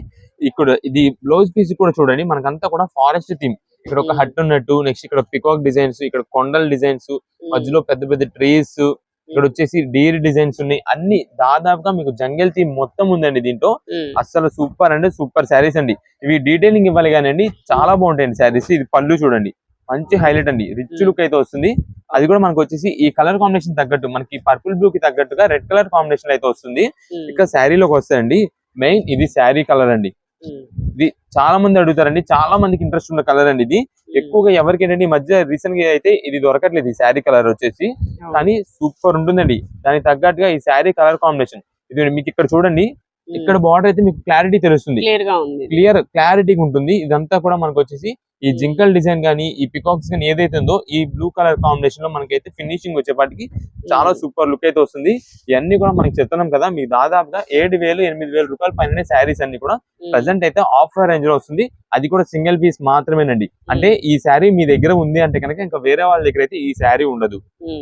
[SPEAKER 1] ఇక్కడ ఇది బ్లౌజ్ పీస్ కూడా చూడండి, మనకంతా కూడా ఫారెస్ట్ థీమ్. ఇక్కడ ఒక హట్ ఉన్నట్టు, నెక్స్ట్ ఇక్కడ పికాక్ డిజైన్స్, ఇక్కడ కొండల డిజైన్స్, మధ్యలో పెద్ద పెద్ద ట్రీస్, ఇక్కడ వచ్చేసి డీర్ డిజైన్స్ ఉన్నాయి. అన్ని దాదాపుగా మీకు జంగల్ థీమ్ మొత్తం ఉందండి దీంట్లో. అసలు సూపర్ అంటే సూపర్ శారీస్ అండి. ఇవి డీటెయిలింగ్ ఇవ్వాలి కానీ అండి, చాలా బాగుంటాయండి శారీస్. ఇది పళ్ళు చూడండి, మంచి హైలైట్ అండి, రిచ్ లుక్ అయితే వస్తుంది. అది కూడా మనకు వచ్చేసి ఈ కలర్ కాంబినేషన్ తగ్గట్టు, మనకి పర్పుల్ బ్లూ కి తగ్గట్టుగా రెడ్ కలర్ కాంబినేషన్ అయితే వస్తుంది. ఇక్కడ శారీలోకి వస్తాయండి, మెయిన్ ఇది శారీ కలర్ అండి. ఇది చాలా మంది అడుగుతారండి, చాలా మందికి ఇంట్రెస్ట్ ఉన్న కలర్ అండి. ఇది ఎక్కువగా ఎవరికి ఏంటంటే ఈ మధ్య రీసెంట్ గా అయితే ఇది దొరకట్లేదు ఈ శారీ కలర్ వచ్చేసి, కానీ సూపర్ ఉంటుందండి. దానికి తగ్గట్టుగా ఈ శారీ కలర్ కాంబినేషన్ ఇది మీకు ఇక్కడ చూడండి. ఇక్కడ బార్డర్ అయితే మీకు క్లారిటీ తెలుస్తుంది, క్లారిటీ ఉంటుంది. ఇదంతా కూడా మనకు వచ్చేసి ఈ జింకల్ డిజైన్ గానీ, ఈ పికాక్స్ గానీ ఏదైతే ఉందో, ఈ బ్లూ కలర్ కాంబినేషన్ లో మనకైతే ఫినిషింగ్ వచ్చేపాటికి చాలా సూపర్ లుక్ అయితే వస్తుంది. ఇవన్నీ కూడా మనకి చెప్తున్నాం కదా, మీకు దాదాపుగా 7,000-8,000 రూపాయల పైన శారీస్ అన్ని కూడా ప్రెసెంట్ అయితే ఆఫర్ రేంజ్ లో వస్తుంది. అది కూడా సింగిల్ పీస్ మాత్రమేనండి. అంటే ఈ శారీ మీ దగ్గర ఉంది అంటే కనుక ఇంకా వేరే వాళ్ళ దగ్గర అయితే ఈ శారీ ఉండదు,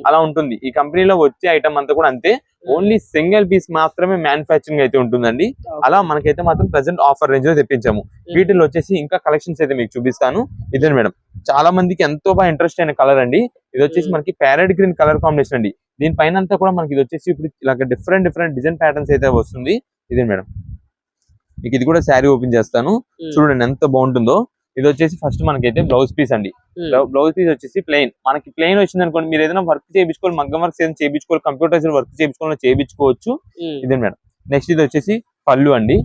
[SPEAKER 1] అలా ఉంటుంది. ఈ కంపెనీలో వచ్చే ఐటమ్ అంతా కూడా అంతే, ఓన్లీ సింగిల్ పీస్ మాత్రమే మ్యానుఫ్యాక్చరింగ్ అయితే ఉంటుందండి. అలా మనకైతే మాత్రం ప్రెసెంట్ ఆఫర్ రేంజ్ లో తెప్పించాము. వీటిలో వచ్చేసి ఇంకా కలెక్షన్స్ అయితే మీకు చూపిస్తాను. ఇదే మేడం, చాలా మందికి ఎంతో బాగా ఇంట్రెస్ట్ అయిన కలర్ అండి. ఇది వచ్చేసి మనకి ప్యారెట్ గ్రీన్ కలర్ కాంబినేషన్ అండి. దీనిపైన అంతా కూడా మనకి ఇది వచ్చేసి ఇప్పుడు ఇలాగ డిఫరెంట్ డిజైన్ ప్యాటర్న్స్ అయితే వస్తుంది. ఇదే మేడం, మీకు ఇది కూడా శారీ ఓపెన్ చేస్తాను, చూడండి ఎంత బాగుంటుందో. ఇది వచ్చేసి ఫస్ట్ మనకైతే బ్లౌజ్ పీస్ అండి. బ్లౌజ్ పీస్ వచ్చేసి ప్లెయిన్. మనకి ప్లెయిన్ వచ్చింది అనుకోండి, మీరు ఏదైనా వర్క్ చేయించుకోవాలి, మగ్గం వర్క్ ఏదైనా చేయించుకోవాలి, కంప్యూటరైజ్డ్ వర్క్ చేయించుకోవచ్చు. ఇదే మేడం, నెక్స్ట్ ఇది వచ్చేసి పళ్ళు అండి.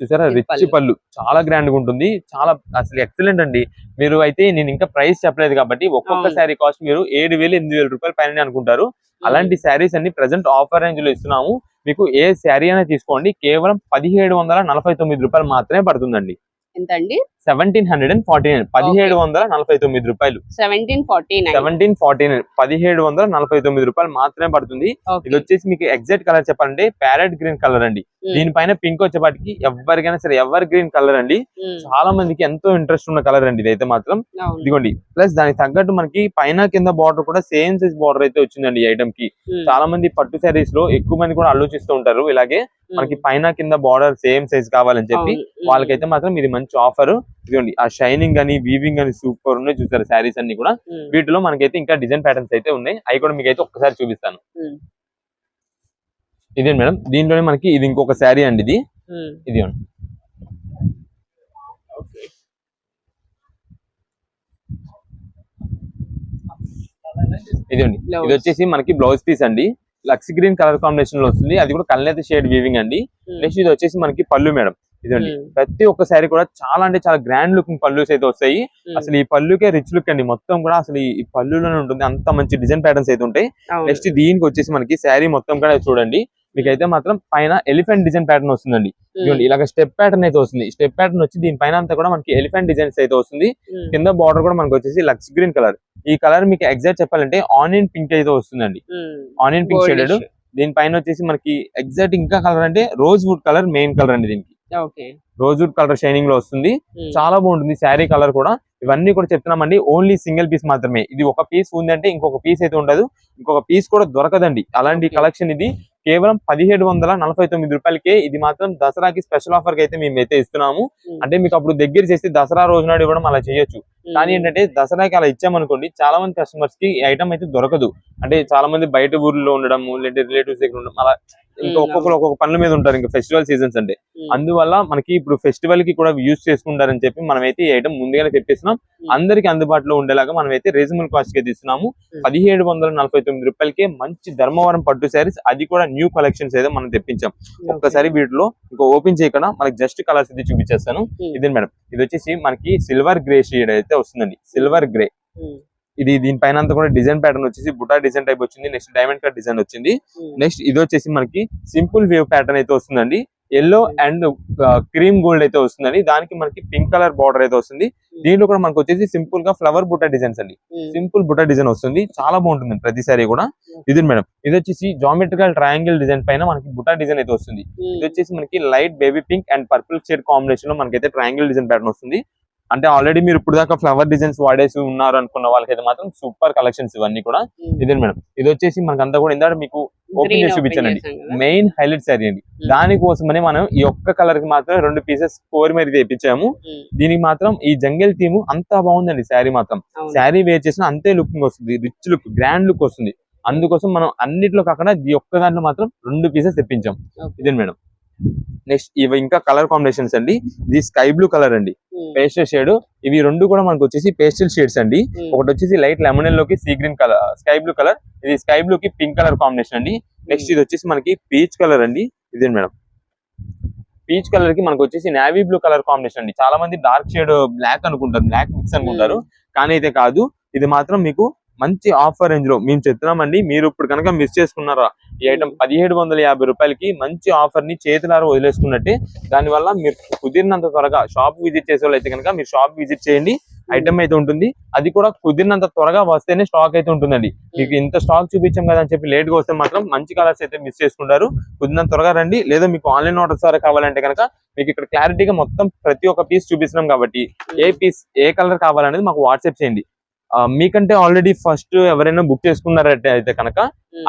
[SPEAKER 1] చూసారా, రిచ్ పళ్ళు, చాలా గ్రాండ్ గా ఉంటుంది, చాలా అసలు ఎక్సలెంట్ అండి. మీరు అయితే నేను ఇంకా ప్రైస్ చెప్పలేదు కాబట్టి ఒక్కొక్క శారీ కాస్ట్ మీరు 7,000-8,000 రూపాయల పైన అనుకుంటారు. అలాంటి శారీస్ అన్ని ప్రెసెంట్ ఆఫర్ రేంజ్ లో ఇస్తున్నాము. మీకు ఏ శారీ అయినా తీసుకోండి, కేవలం 1,749 రూపాయలు మాత్రమే పడుతుందండి.
[SPEAKER 2] ఎంత అండి?
[SPEAKER 1] 1,749, 1,749 రూపాయలు. 1,749 రూపాయలు మాత్రమే పడుతుంది. ఇది వచ్చేసి మీకు ఎగ్జాక్ట్ కలర్ చెప్పాలంటే ప్యారెట్ గ్రీన్ కలర్ అండి. దీనిపైన పింక్ వచ్చేపాటికి ఎవరికైనా సరే ఎవర్ గ్రీన్ కలర్ అండి. చాలా మందికి ఎంతో ఇంట్రెస్ట్ ఉన్న కలర్ అండి ఇదైతే మాత్రం. ఇదిగోండి, ప్లస్ దానికి తగ్గట్టు మనకి పైన కింద బార్డర్ కూడా సేమ్ సైజ్ బార్డర్ అయితే వచ్చిందండి ఈ ఐటమ్ కి. చాలా మంది పట్టు శారీస్ లో ఎక్కువ మంది కూడా ఆలోచిస్తూ ఉంటారు, ఇలాగే మనకి పైన కింద బార్డర్ సేమ్ సైజ్ కావాలని చెప్పి. వాళ్ళకైతే మాత్రం ఇది మంచి ఆఫర్. ఇదిగోండి, ఆ షైనింగ్ అని వీవింగ్ అని సూపర్ ఉన్నాయి. చూసారు శారీస్ అన్ని కూడా. వీటిలో మనకైతే ఇంకా డిజైన్ ప్యాటర్న్స్ అయితే ఉన్నాయి, అవి కూడా మీకు అయితే ఒక్కసారి చూపిస్తాను. ఇదే మేడం, దీంట్లోనే మనకి ఇది ఇంకొక శారీ అండి. ఇది ఇది ఇదండి, ఇది వచ్చేసి మనకి బ్లౌజ్ పీస్ అండి. లక్స్ గ్రీన్ కలర్ కాంబినేషన్ లో వస్తుంది, అది కూడా కల్నేత షేడ్ వీవింగ్ అండి. నెక్స్ట్ ఇది వచ్చేసి మనకి పళ్ళు మేడం. ఇదండి, ప్రతి ఒక్క శారీ కూడా చాలా అంటే చాలా గ్రాండ్ లుకింగ్ పళ్ళుస్ అయితే వస్తాయి. అసలు ఈ పళ్ళుకే రిచ్ లుక్ అండి, మొత్తం కూడా అసలు ఈ పళ్ళులోనే ఉంటుంది, అంత మంచి డిజైన్ ప్యాటర్న్స్ అయితే ఉంటాయి. నెక్స్ట్ దీనికి వచ్చేసి మనకి శారీ మొత్తం కూడా చూడండి, మీకైతే మాత్రం పైన ఎలిఫెంట్ డిజైన్ ప్యాటర్న్ వస్తుందండి. ఇదిగోండి, ఇలాగ స్టెప్ ప్యాటర్న్ అయితే వస్తుంది. స్టెప్ ప్యాటర్న్ వచ్చి దీనిపైన అంతా కూడా మనకి ఎలిఫెంట్ డిజైన్స్ అయితే వస్తుంది. కింద బార్డర్ కూడా మనకి వచ్చేసి లక్స్ గ్రీన్ కలర్. ఈ కలర్ మీకు ఎగ్జాక్ట్ చెప్పాలంటే ఆనియన్ పింక్ అయితే వస్తుందండి, ఆనియన్ పింక్ షేడెడ్. దీనిపైన వచ్చేసి మనకి ఎగ్జాక్ట్ ఇంకా కలర్ అంటే rose would colour main colour అండి. దీనికి రోజ్ వుడ్ కలర్ షైనింగ్ లో వస్తుంది, చాలా బాగుంటుంది శారీ కలర్ కూడా. ఇవన్నీ కూడా చెప్తున్నామండి, ఓన్లీ సింగిల్ పీస్ మాత్రమే. ఇది ఒక పీస్ ఉందంటే ఇంకొక పీస్ అయితే ఉండదు, ఇంకొక పీస్ కూడా దొరకదండి. అలాంటి కలెక్షన్ ఇది కేవలం 1,749 రూపాయలకే. ఇది మాత్రం దసరాకి స్పెషల్ ఆఫర్ కి అయితే మేమైతే ఇస్తున్నాము. అంటే మీకు అప్పుడు దగ్గర చేసి దసరా రోజు నాడు ఇవ్వడం అలా చేయొచ్చు. కానీ ఏంటంటే దసరాకి అలా ఇచ్చామనుకోండి, చాలా మంది కస్టమర్స్ కి ఐటమ్ అయితే దొరకదు. అంటే చాలా మంది బయట ఊర్లో ఉండడం, లేదంటే రిలేటివ్స్ దగ్గర ఉండడం, అలా ఇంకా ఒక్కొక్కరు ఒక్కొక్క పనుల మీద ఉంటారు, ఇంకా ఫెస్టివల్ సీజన్స్ అంటే. అందువల్ల మనకి ఇప్పుడు ఫెస్టివల్ కి కూడా యూజ్ చేసుకుంటారని చెప్పి మనమైతే ఈ ఐటమ్ ముందుగానే తెప్పిస్తున్నాం. అందరికి అందుబాటులో ఉండేలాగా మనమైతే రీజనబుల్ కాస్ట్ కి ఇస్తున్నాము. 1,749 రూపాయలకే మంచి ధర్మవరం పట్టు శారీస్, అది కూడా న్యూ కలెక్షన్స్ అయితే మనం తెప్పించాం. ఒక్కసారి వీటిలో ఇంకా ఓపెన్ చేయకుండా మనకి జస్ట్ కలర్స్ అయితే చూపించేస్తాను. ఇదే మేడం, ఇది వచ్చేసి మనకి సిల్వర్ గ్రే షేడ్ అయితే వస్తుందండి, సిల్వర్ గ్రే. ఇది దీనిపైన అంతా కూడా డిజైన్ ప్యాటర్న్ వచ్చేసి బుటా డిజైన్ టైప్ వచ్చింది. నెక్స్ట్ డైమండ్ కట్ డిజైన్ వచ్చింది. నెక్స్ట్ ఇది వచ్చేసి మనకి సింపుల్ వేవ్ ప్యాటర్న్ అయితే వస్తుందండి. ఎల్లో అండ్ క్రీమ్ గోల్డ్ అయితే వస్తుందండి. దానికి మనకి పింక్ కలర్ బార్డర్ అయితే వస్తుంది. దీంట్లో కూడా మనకు వచ్చేసి సింపుల్ గా ఫ్లవర్ బుటా డిజైన్స్ అండి. సింపుల్ బుటా డిజైన్ వస్తుంది, చాలా బాగుంటుంది ప్రతిసారి కూడా. ఇది మేడం, ఇది వచ్చేసి జామెట్రికల్ ట్రయాంగిల్ డిజైన్ పైన మనకి బుటా డిజైన్ అయితే వస్తుంది. ఇది వచ్చేసి మనకి light baby pink and purple shade combination లో మనకైతే ట్రయాంగిల్ డిజైన్ ప్యాటర్న్ వస్తుంది. అంటే ఆల్రెడీ మీరు ఇప్పుడు దాకా ఫ్లవర్ డిజైన్స్ వాడేసి ఉన్నారు అనుకున్న వాళ్ళకైతే మాత్రం సూపర్ కలెక్షన్స్ ఇవన్నీ కూడా. ఇదే మేడం, ఇది వచ్చేసి మనకంతా కూడా ఇందాక మీకు ఓపెన్ చేసి చూపించానండి. మెయిన్ హైలైట్ సారీ అండి. దానికోసమని మనం ఈ ఒక్క కలర్ కి మాత్రం 2 పీసెస్ కోరి మీద తెప్పించాము. దీనికి మాత్రం ఈ జంగల్ థీమ్ అంతా బాగుందండి. శారీ మాత్రం శారీ వేర్ చేసిన అంతే లుకింగ్ వస్తుంది, రిచ్ లుక్, గ్రాండ్ లుక్ వస్తుంది. అందుకోసం మనం అన్నిట్లో కాకుండా ఈ ఒక్క దాంట్లో మాత్రం 2 పీసెస్ తెప్పించాం. ఇదే మేడం. నెక్స్ట్ ఇవి ఇంకా కలర్ కాంబినేషన్స్ అండి. ఇది స్కై బ్లూ కలర్ అండి, పేస్టల్ షేడ్. ఇవి 2 కూడా మనకు వచ్చేసి పేస్టల్ షేడ్స్ అండి. ఒకటి వచ్చేసి లైట్ లెమన్ లోకి sea green colour, sky blue colour. ఇది స్కై బ్లూ కి పింక్ కలర్ కాంబినేషన్ అండి. నెక్స్ట్ ఇది వచ్చేసి మనకి పీచ్ కలర్ అండి. ఇదే మేడం, పీచ్ కలర్ కి మనకు వచ్చేసి నేవీ బ్లూ కలర్ కాంబినేషన్ అండి. చాలా మంది డార్క్ షేడ్ బ్లాక్ అనుకుంటారు, బ్లాక్ మిక్స్ అనుకుంటారు, కానీ అయితే కాదు. ఇది మాత్రం మీకు మంచి ఆఫర్ రేంజ్ లో మేము చెప్తున్నామండి. మీరు ఇప్పుడు కనుక మిస్ చేసుకున్నారా ఈ ఐటమ్ 1750 రూపాయలకి మంచి ఆఫర్ ని చేతులారా వదిలేసుకున్నట్టే. దానివల్ల మీరు కుదిరినంత త్వరగా షాప్ విజిట్ చేసే వాళ్ళు అయితే కనుక మీరు షాప్ విజిట్ చేయండి. ఐటమ్ అయితే ఉంటుంది, అది కూడా కుదిరినంత త్వరగా వస్తేనే స్టాక్ అయితే ఉంటుందండి. మీకు ఇంత స్టాక్ చూపించాం కదా అని చెప్పి లేట్ గా వస్తే మాత్రం మంచి కలర్స్ అయితే మిస్ చేసుకుంటారు. కుదిరినంత త్వరగా రండి. లేదా మీకు ఆన్లైన్ ఆర్డర్స్ ద్వారా కావాలంటే కనుక మీకు ఇక్కడ క్లారిటీగా మొత్తం ప్రతి ఒక్క పీస్ చూపిస్తున్నాం కాబట్టి ఏ పీస్ ఏ కలర్ కావాలనేది మాకు వాట్సాప్ చేయండి. మీకంటే ఆల్రెడీ ఫస్ట్ ఎవరైనా బుక్ చేసుకున్నారంటే అయితే కనుక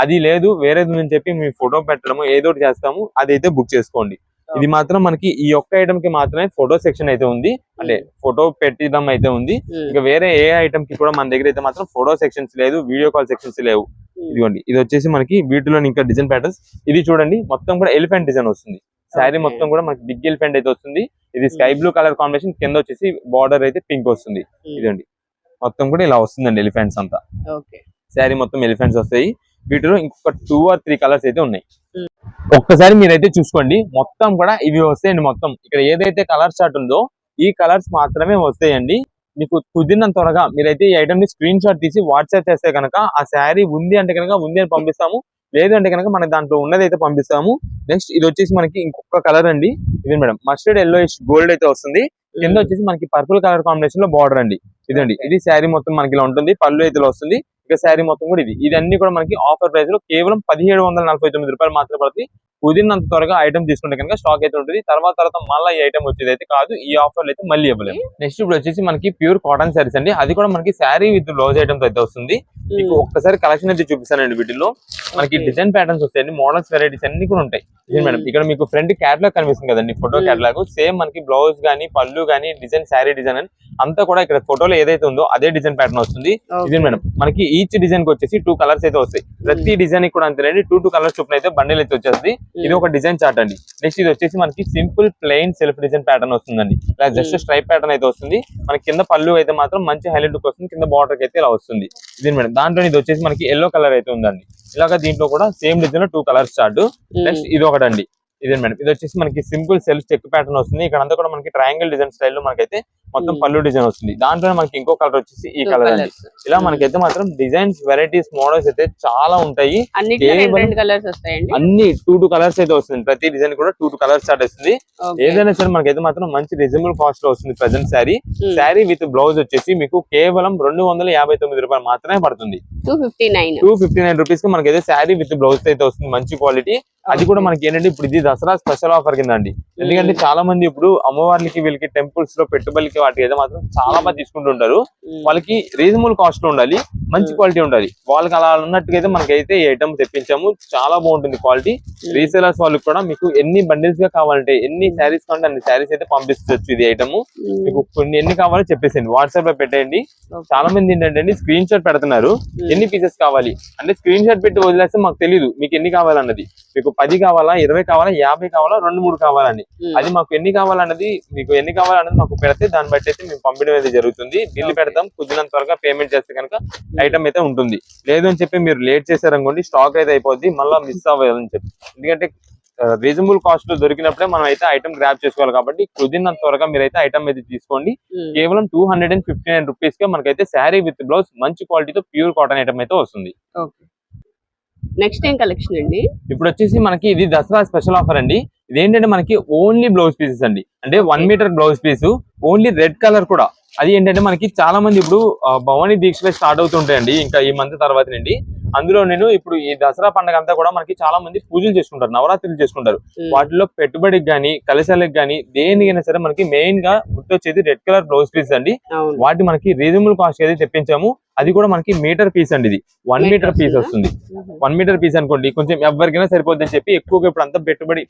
[SPEAKER 1] అది లేదు వేరేది అని చెప్పి మీ ఫోటో పెట్టడము ఏదో ఒకటి చేస్తాము, అదైతే బుక్ చేసుకోండి. ఇది మాత్రం మనకి ఈ ఒక్క ఐటమ్ కి మాత్రమే ఫోటో సెక్షన్ అయితే ఉంది, అంటే ఫోటో పెట్టడం అయితే ఉంది. ఇంకా వేరే ఏ ఐటమ్ కి కూడా మన దగ్గర అయితే మాత్రం ఫోటో సెక్షన్స్ లేదు, వీడియో కాల్ సెక్షన్స్ లేవు. ఇదిగోండి, ఇది వచ్చేసి మనకి వీటిలో ఇంకా డిజైన్ ప్యాటర్న్స్. ఇది చూడండి, మొత్తం కూడా ఎలిఫెంట్ డిజైన్ వస్తుంది. శారీ మొత్తం కూడా మనకి బిగ్ ఎలిఫెంట్ అయితే వస్తుంది. ఇది స్కై బ్లూ కలర్ కాంబినేషన్, కింద వచ్చేసి బార్డర్ అయితే పింక్ వస్తుంది. ఇదండి మొత్తం కూడా ఇలా వస్తుందండి ఎలిఫెంట్స్ అంతా. శారీ మొత్తం ఎలిఫెంట్స్ వస్తాయి. వీటిలో ఇంకొక 2 or 3 కలర్స్ అయితే ఉన్నాయి. ఒక్కసారి మీరైతే చూసుకోండి, మొత్తం కూడా ఇవి వస్తాయండి. మొత్తం ఇక్కడ ఏదైతే కలర్ చార్ట్ ఉందో ఈ కలర్స్ మాత్రమే వస్తాయండి. మీకు కుదిరినంత త్వరగా మీరైతే ఈ ఐటమ్ ని స్క్రీన్ షాట్ తీసి వాట్సాప్ చేస్తే కనుక ఆ శారీ ఉంది అంటే కనుక ఉంది అని పంపిస్తాము, లేదు అంటే కనుక మనకి దాంట్లో ఉన్నది అయితే పంపిస్తాము. నెక్స్ట్ ఇది వచ్చేసి మనకి ఇంకొక కలర్ అండి. ఇది మేడం మస్టర్డ్ ఎల్లో గోల్డ్ అయితే వస్తుంది. కింద వచ్చేసి మనకి పర్పుల్ కలర్ కాంబినేషన్ లో బార్డర్ అండి. ఇదండి, ఇది శారీ మొత్తం మనకి ఇలా ఉంటుంది. పళ్ళు అయితే వస్తుంది. ఇక శారీ మొత్తం కూడా ఇది అన్ని కూడా మనకి ఆఫర్ ప్రైస్ లో కేవలం 1749 రూపాయలు మాత్రమే పడుతుంది. కుదిరినంత త్వరగా ఐటమ్ తీసుకుంటే కనుక స్టాక్ అయితే ఉంటుంది. తర్వాత మళ్ళీ ఈ ఐటమ్ వచ్చేది అయితే కాదు, ఈ ఆఫర్లు అయితే మళ్ళీ ఇవ్వలేము. నెక్స్ట్ ఇప్పుడు వచ్చేసి మనకి ప్యూర్ కాటన్ శారీస్ అండి. అది కూడా మనకి శారీ విత్ బ్లౌజ్ ఐటమ్స్ అయితే వస్తుంది. మీకు ఒక్కసారి కలెక్షన్ అయితే చూపిస్తానండి. వీటిలో మనకి డిజైన్ ప్యాటర్న్స్ వస్తాయండి, మోడల్స్ వెరైటీస్ అన్ని కూడా ఉంటాయి. మేడం ఇక్కడ మీకు ఫ్రంట్ క్యాటలాగ్ కనిపిస్తుంది కదండి, ఫోటో క్యాటలాగ్. సేమ్ మనకి బ్లౌజ్ గానీ పళ్ళు గానీ డిజైన్ శారీ డిజైన్ అని అంతా కూడా ఇక్కడ ఫోటోలో ఏదైతే ఉందో అదే డిజైన్ ప్యాటర్న్ వస్తుంది. ఇది మేడం మనకి ఈచ్ డిజైన్ కి వచ్చేసి 2 కలర్స్ అయితే వస్తాయి. ప్రతి డిజైన్ కూడా అంతేనండి, 2 కలర్స్ చొప్పున అయితే బండిల్ అయితే వచ్చేస్తుంది. ఇది ఒక డిజైన్ చార్ట్ అండి. నెక్స్ట్ ఇది వచ్చేసి మనకి simple plain self design pattern వస్తుందండి. ఇలా జస్ట్ స్ట్రైప్ ప్యాటర్న్ అయితే వస్తుంది. మనకి కింద పళ్ళు అయితే మాత్రం మంచి హైలైట్ లుక్ వస్తుంది, కింద బార్డర్ అయితే ఇలా వస్తుంది. ఇది మేడం దాంట్లో ఇది వచ్చేసి మనకి ఎల్లో కలర్ అయితే ఉందండి. ఇలాగా దీంట్లో కూడా సేమ్ డిజైన్ లో 2 కలర్స్ చార్ట్. నెక్స్ట్ ఇది ఒకటండి. ఇదే మేడం, ఇది వచ్చేసి మనకి సింపుల్ సెల్ఫ్ చెక్ ప్యాటర్న్ వస్తుంది. ఇక్కడ అంతా కూడా మనకి ట్రయాంగిల్ డిజైన్ స్టైల్ లో మనకైతే మొత్తం పళ్ళు డిజైన్ వస్తుంది. దాంట్లోనే మనకి ఇంకో కలర్ వచ్చేసి ఈ కలర్ అండి. ఇలా మనకైతే మాత్రం డిజైన్స్ వెరైటీస్ మోడల్స్ అయితే చాలా ఉంటాయి. అన్ని 2 కలర్స్ అయితే వస్తుంది. ప్రతి డిజైన్ కూడా 2 కలర్స్ స్టార్ట్ వస్తుంది. ఏదైనా సరే మనకైతే మాత్రం మంచి రీజనబుల్ కాస్ట్ లో వస్తుంది. ప్రెసెంట్ శారీ విత్ బ్లౌజ్ వచ్చేసి మీకు కేవలం 259 రూపాయలు మాత్రమే పడుతుంది. 259 రూపీస్ కి మనకైతే శారీ విత్ బ్లౌజ్ అయితే వస్తుంది, మంచి క్వాలిటీ. అది కూడా మనకి ఏంటంటే ఇప్పుడు ఇది దసరా స్పెషల్ ఆఫర్ కింద అండి. ఎందుకంటే చాలా మంది ఇప్పుడు అమ్మవారికి వీళ్ళకి టెంపుల్స్ లో పెట్టుబడికి వాటికి అయితే మాత్రం చాలా మంది తీసుకుంటుంటారు. వాళ్ళకి రీజనబుల్ కాస్ట్ లో ఉండాలి, మంచి క్వాలిటీ ఉండాలి. వాళ్ళకి అలా ఉన్నట్టుగా అయితే మనకైతే ఈ ఐటమ్ తెప్పించాము, చాలా బాగుంటుంది క్వాలిటీ. రీసేలర్స్ వాళ్ళకి కూడా మీకు ఎన్ని బండిల్స్ గా కావాలంటే ఎన్ని శారీస్ కావాలంటే అన్ని శారీస్ అయితే పంపించవచ్చు. ఇది ఐటమ్ మీకు కొన్ని ఎన్ని కావాలో చెప్పేసేయండి, వాట్సాప్ లో పెట్టేయండి. చాలా మంది ఏంటంటే స్క్రీన్ షాట్ పెడుతున్నారు, ఎన్ని పీసెస్ కావాలి అంటే స్క్రీన్ షాట్ పెట్టి వదిలేస్తే మాకు తెలియదు మీకు ఎన్ని కావాలన్నది. మీకు 10 కావాలా, 20 కావాలా, 50 కావాలా, 2-3 కావాలని, అది మాకు ఎన్ని కావాలన్నది మీకు ఎన్ని కావాలన్నది మాకు పెడితే దాన్ని బట్టి అయితే మేము పంపించడం అయితే జరుగుతుంది. బిల్లు పెడతాం, కుదిరినంత త్వరగా పేమెంట్ చేస్తే కనుక ఐటమ్ అయితే ఉంటుంది. లేదు అని చెప్పి మీరు లేట్ చేశారనుకోండి స్టాక్ అయితే అయిపోద్ది, మళ్ళీ మిస్ అవ్వాలని చెప్పి. ఎందుకంటే రీజనబుల్ కాస్ట్ లో దొరికినప్పుడే మనం అయితే ఐటమ్ గ్రాప్ చేసుకోవాలి కాబట్టి కుదిరినంత త్వరగా మీరైతే ఐటమ్ అయితే తీసుకోండి. కేవలం 259 రూపీస్ గా మనకైతే శారీ విత్ బ్లౌజ్ మంచి క్వాలిటీతో ప్యూర్ కాటన్ ఐటమ్ అయితే వస్తుంది.
[SPEAKER 2] నెక్స్ట్ ఏం కలెక్షన్ అండి?
[SPEAKER 1] ఇప్పుడు వచ్చేసి మనకి ఇది దసరా స్పెషల్ ఆఫర్ అండి. ఇదేంటంటే మనకి ఓన్లీ బ్లౌజ్ పీసెస్ అండి, అంటే 1 metre blouse piece only red colour కూడా. అది ఏంటంటే మనకి చాలా మంది ఇప్పుడు భవానీ దీక్షలు స్టార్ట్ అవుతుంటాయండి ఇంకా ఈ మంత్ తర్వాత నుండి. అందులో నేను ఇప్పుడు ఈ దసరా పండుగ అంతా కూడా మనకి చాలా మంది పూజలు చేసుకుంటారు, నవరాత్రులు చేసుకుంటారు. వాటిలో పెట్టుబడికి గానీ కలశాలకు గానీ దేనికైనా సరే మనకి మెయిన్ గా గుర్తొచ్చేది రెడ్ కలర్ బ్లౌజ్ పీస్ అండి. వాటి మనకి రీజనబుల్ కాస్ట్ అయితే తెప్పించాము. అది కూడా మనకి మీటర్ పీస్ అండి, ఇది 1 మీటర్ పీస్ వస్తుంది. 1 మీటర్ పీస్ అనుకోండి, కొంచెం ఎవరికైనా సరిపోద్దని చెప్పి ఎక్కువగా ఇప్పుడు అంతా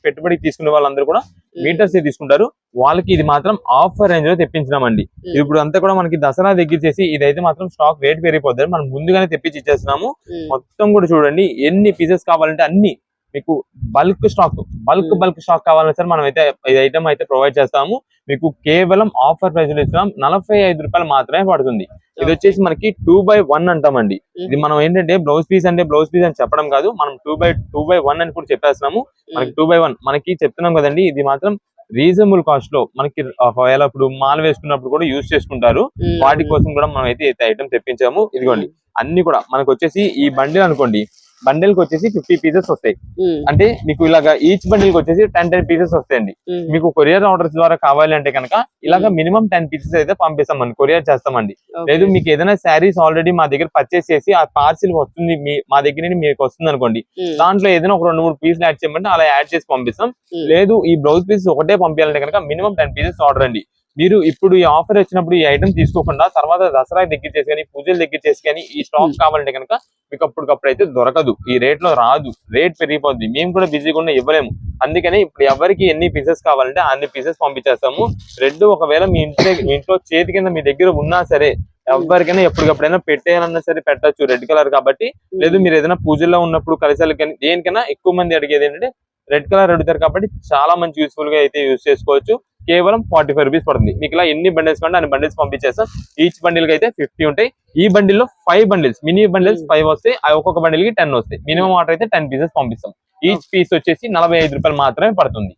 [SPEAKER 1] పెట్టుబడికి తీసుకునే వాళ్ళందరూ కూడా మీటర్స్ తీసుకుంటారు. వాళ్ళకి ఇది మాత్రం ఆఫర్ రేంజ్ లో తెప్పించినామండి. ఇప్పుడు అంతా కూడా మనకి దసరా దగ్గర చేసి ఇదైతే మాత్రం స్టాక్ రేట్ పెరిగిపోద్ది, మనం ముందుగానే తెప్పించి ఇచ్చేస్తున్నాము. మొత్తం కూడా చూడండి ఎన్ని పీసెస్ కావాలంటే అన్ని మీకు బల్క్ స్టాక్ కావాలని సార్ మనం అయితే ఈ ఐటమ్ అయితే ప్రొవైడ్ చేస్తాము. మీకు కేవలం ఆఫర్ ప్రైస్ లో ఇస్తున్నాం, 45 రూపాయలు మాత్రమే పడుతుంది. ఇది వచ్చేసి మనకి 2/1 అంటామండి. ఇది మనం ఏంటంటే బ్లౌజ్ పీస్ అంటే బ్లౌజ్ పీస్ అని చెప్పడం కాదు, మనం 2/1 అని కూడా చెప్పేస్తున్నాము. మనకి 2/1 మనకి చెప్తున్నాం కదండి. ఇది మాత్రం రీజనబుల్ కాస్ట్ లో మనకి ఒకవేళ ఇప్పుడు మాల వేసుకున్నప్పుడు కూడా యూజ్ చేసుకుంటారు. వాటి కోసం కూడా మనం అయితే ఐటమ్ తెప్పించాము. ఇదిగోండి అన్ని కూడా మనకు వచ్చేసి ఈ బండిల్ అనుకోండి, బండిల్ కి వచ్చేసి 50 పీసెస్ వస్తాయి. అంటే మీకు ఇలాగా ఈచ్ బండిల్ కి వచ్చేసి 10 పీసెస్ వస్తాయండి. మీకు కొరియర్ ఆర్డర్స్ ద్వారా కావాలి అంటే కనుక ఇలాగా మినిమం 10 పీసెస్ అయితే పంపిస్తామండి, కొరియర్ చేస్తామండి. లేదు మీకు ఏదైనా శారీస్ ఆల్రెడీ మా దగ్గర పర్చేస్ చేసి ఆ పార్సిల్ వస్తుంది మా దగ్గర నుండి మీకు వస్తుంది అనుకోండి, దాంట్లో ఏదైనా ఒక 2-3 పీసులు యాడ్ చేయమంటే అలా యాడ్ చేసి పంపిస్తాం. లేదు ఈ బ్లౌజ్ పీసెస్ ఒకటే పంపించాలంటే కనుక మినిమం 10 పీసెస్ ఆర్డర్ అండి. మీరు ఇప్పుడు ఈ ఆఫర్ వచ్చినప్పుడు ఈ ఐటమ్ తీసుకోకుండా తర్వాత దసరా దగ్గర చేసి కానీ పూజలు దగ్గర చేసి కానీ ఈ స్టాక్ కావాలంటే కనుక మీకు అప్పటికప్పుడు అయితే దొరకదు, ఈ రేట్ లో రాదు, రేట్ పెరిగిపోద్ది. మేము కూడా బిజీగా ఉన్న ఇవ్వలేము. అందుకని ఇప్పుడు ఎవరికి ఎన్ని పీసెస్ కావాలంటే అన్ని పీసెస్ పంపించేస్తాము. రెడ్ ఒకవేళ మీ ఇంట్లో చేతి కింద మీ దగ్గర ఉన్నా సరే ఎవరికైనా ఎప్పటికప్పుడైనా పెట్టేయాలన్నా సరే పెట్టచ్చు, రెడ్ కలర్ కాబట్టి. లేదు మీరు ఏదైనా పూజల్లో ఉన్నప్పుడు కలిసాలు కానీ దేనికైనా ఎక్కువ మంది అడిగేది ఏంటంటే రెడ్ కలర్ అడుగుతారు కాబట్టి చాలా మంచి యూస్ఫుల్ గా అయితే యూజ్ చేసుకోవచ్చు. కేవలం 45 రూపీస్ పడుతుంది. మీకు ఇలా ఎన్ని బండిల్స్ కంటే అన్ని బండిల్స్ పంపించేస్తాం. ఈచ్ బండిల్ కి అయితే 50 ఉంటాయి. ఈ బండిల్ లో 5 బండిల్స్, మినీ బండిల్స్ 5 వస్తాయి. ఒక్కొక్క బండిల్ కి 10 వస్తాయి. మినిమం ఆర్డర్ అయితే 10 పీసెస్ పంపిస్తాం. ఈచ్ పీస్ వచ్చేసి 45 రూపాయలు మాత్రమే పడుతుంది.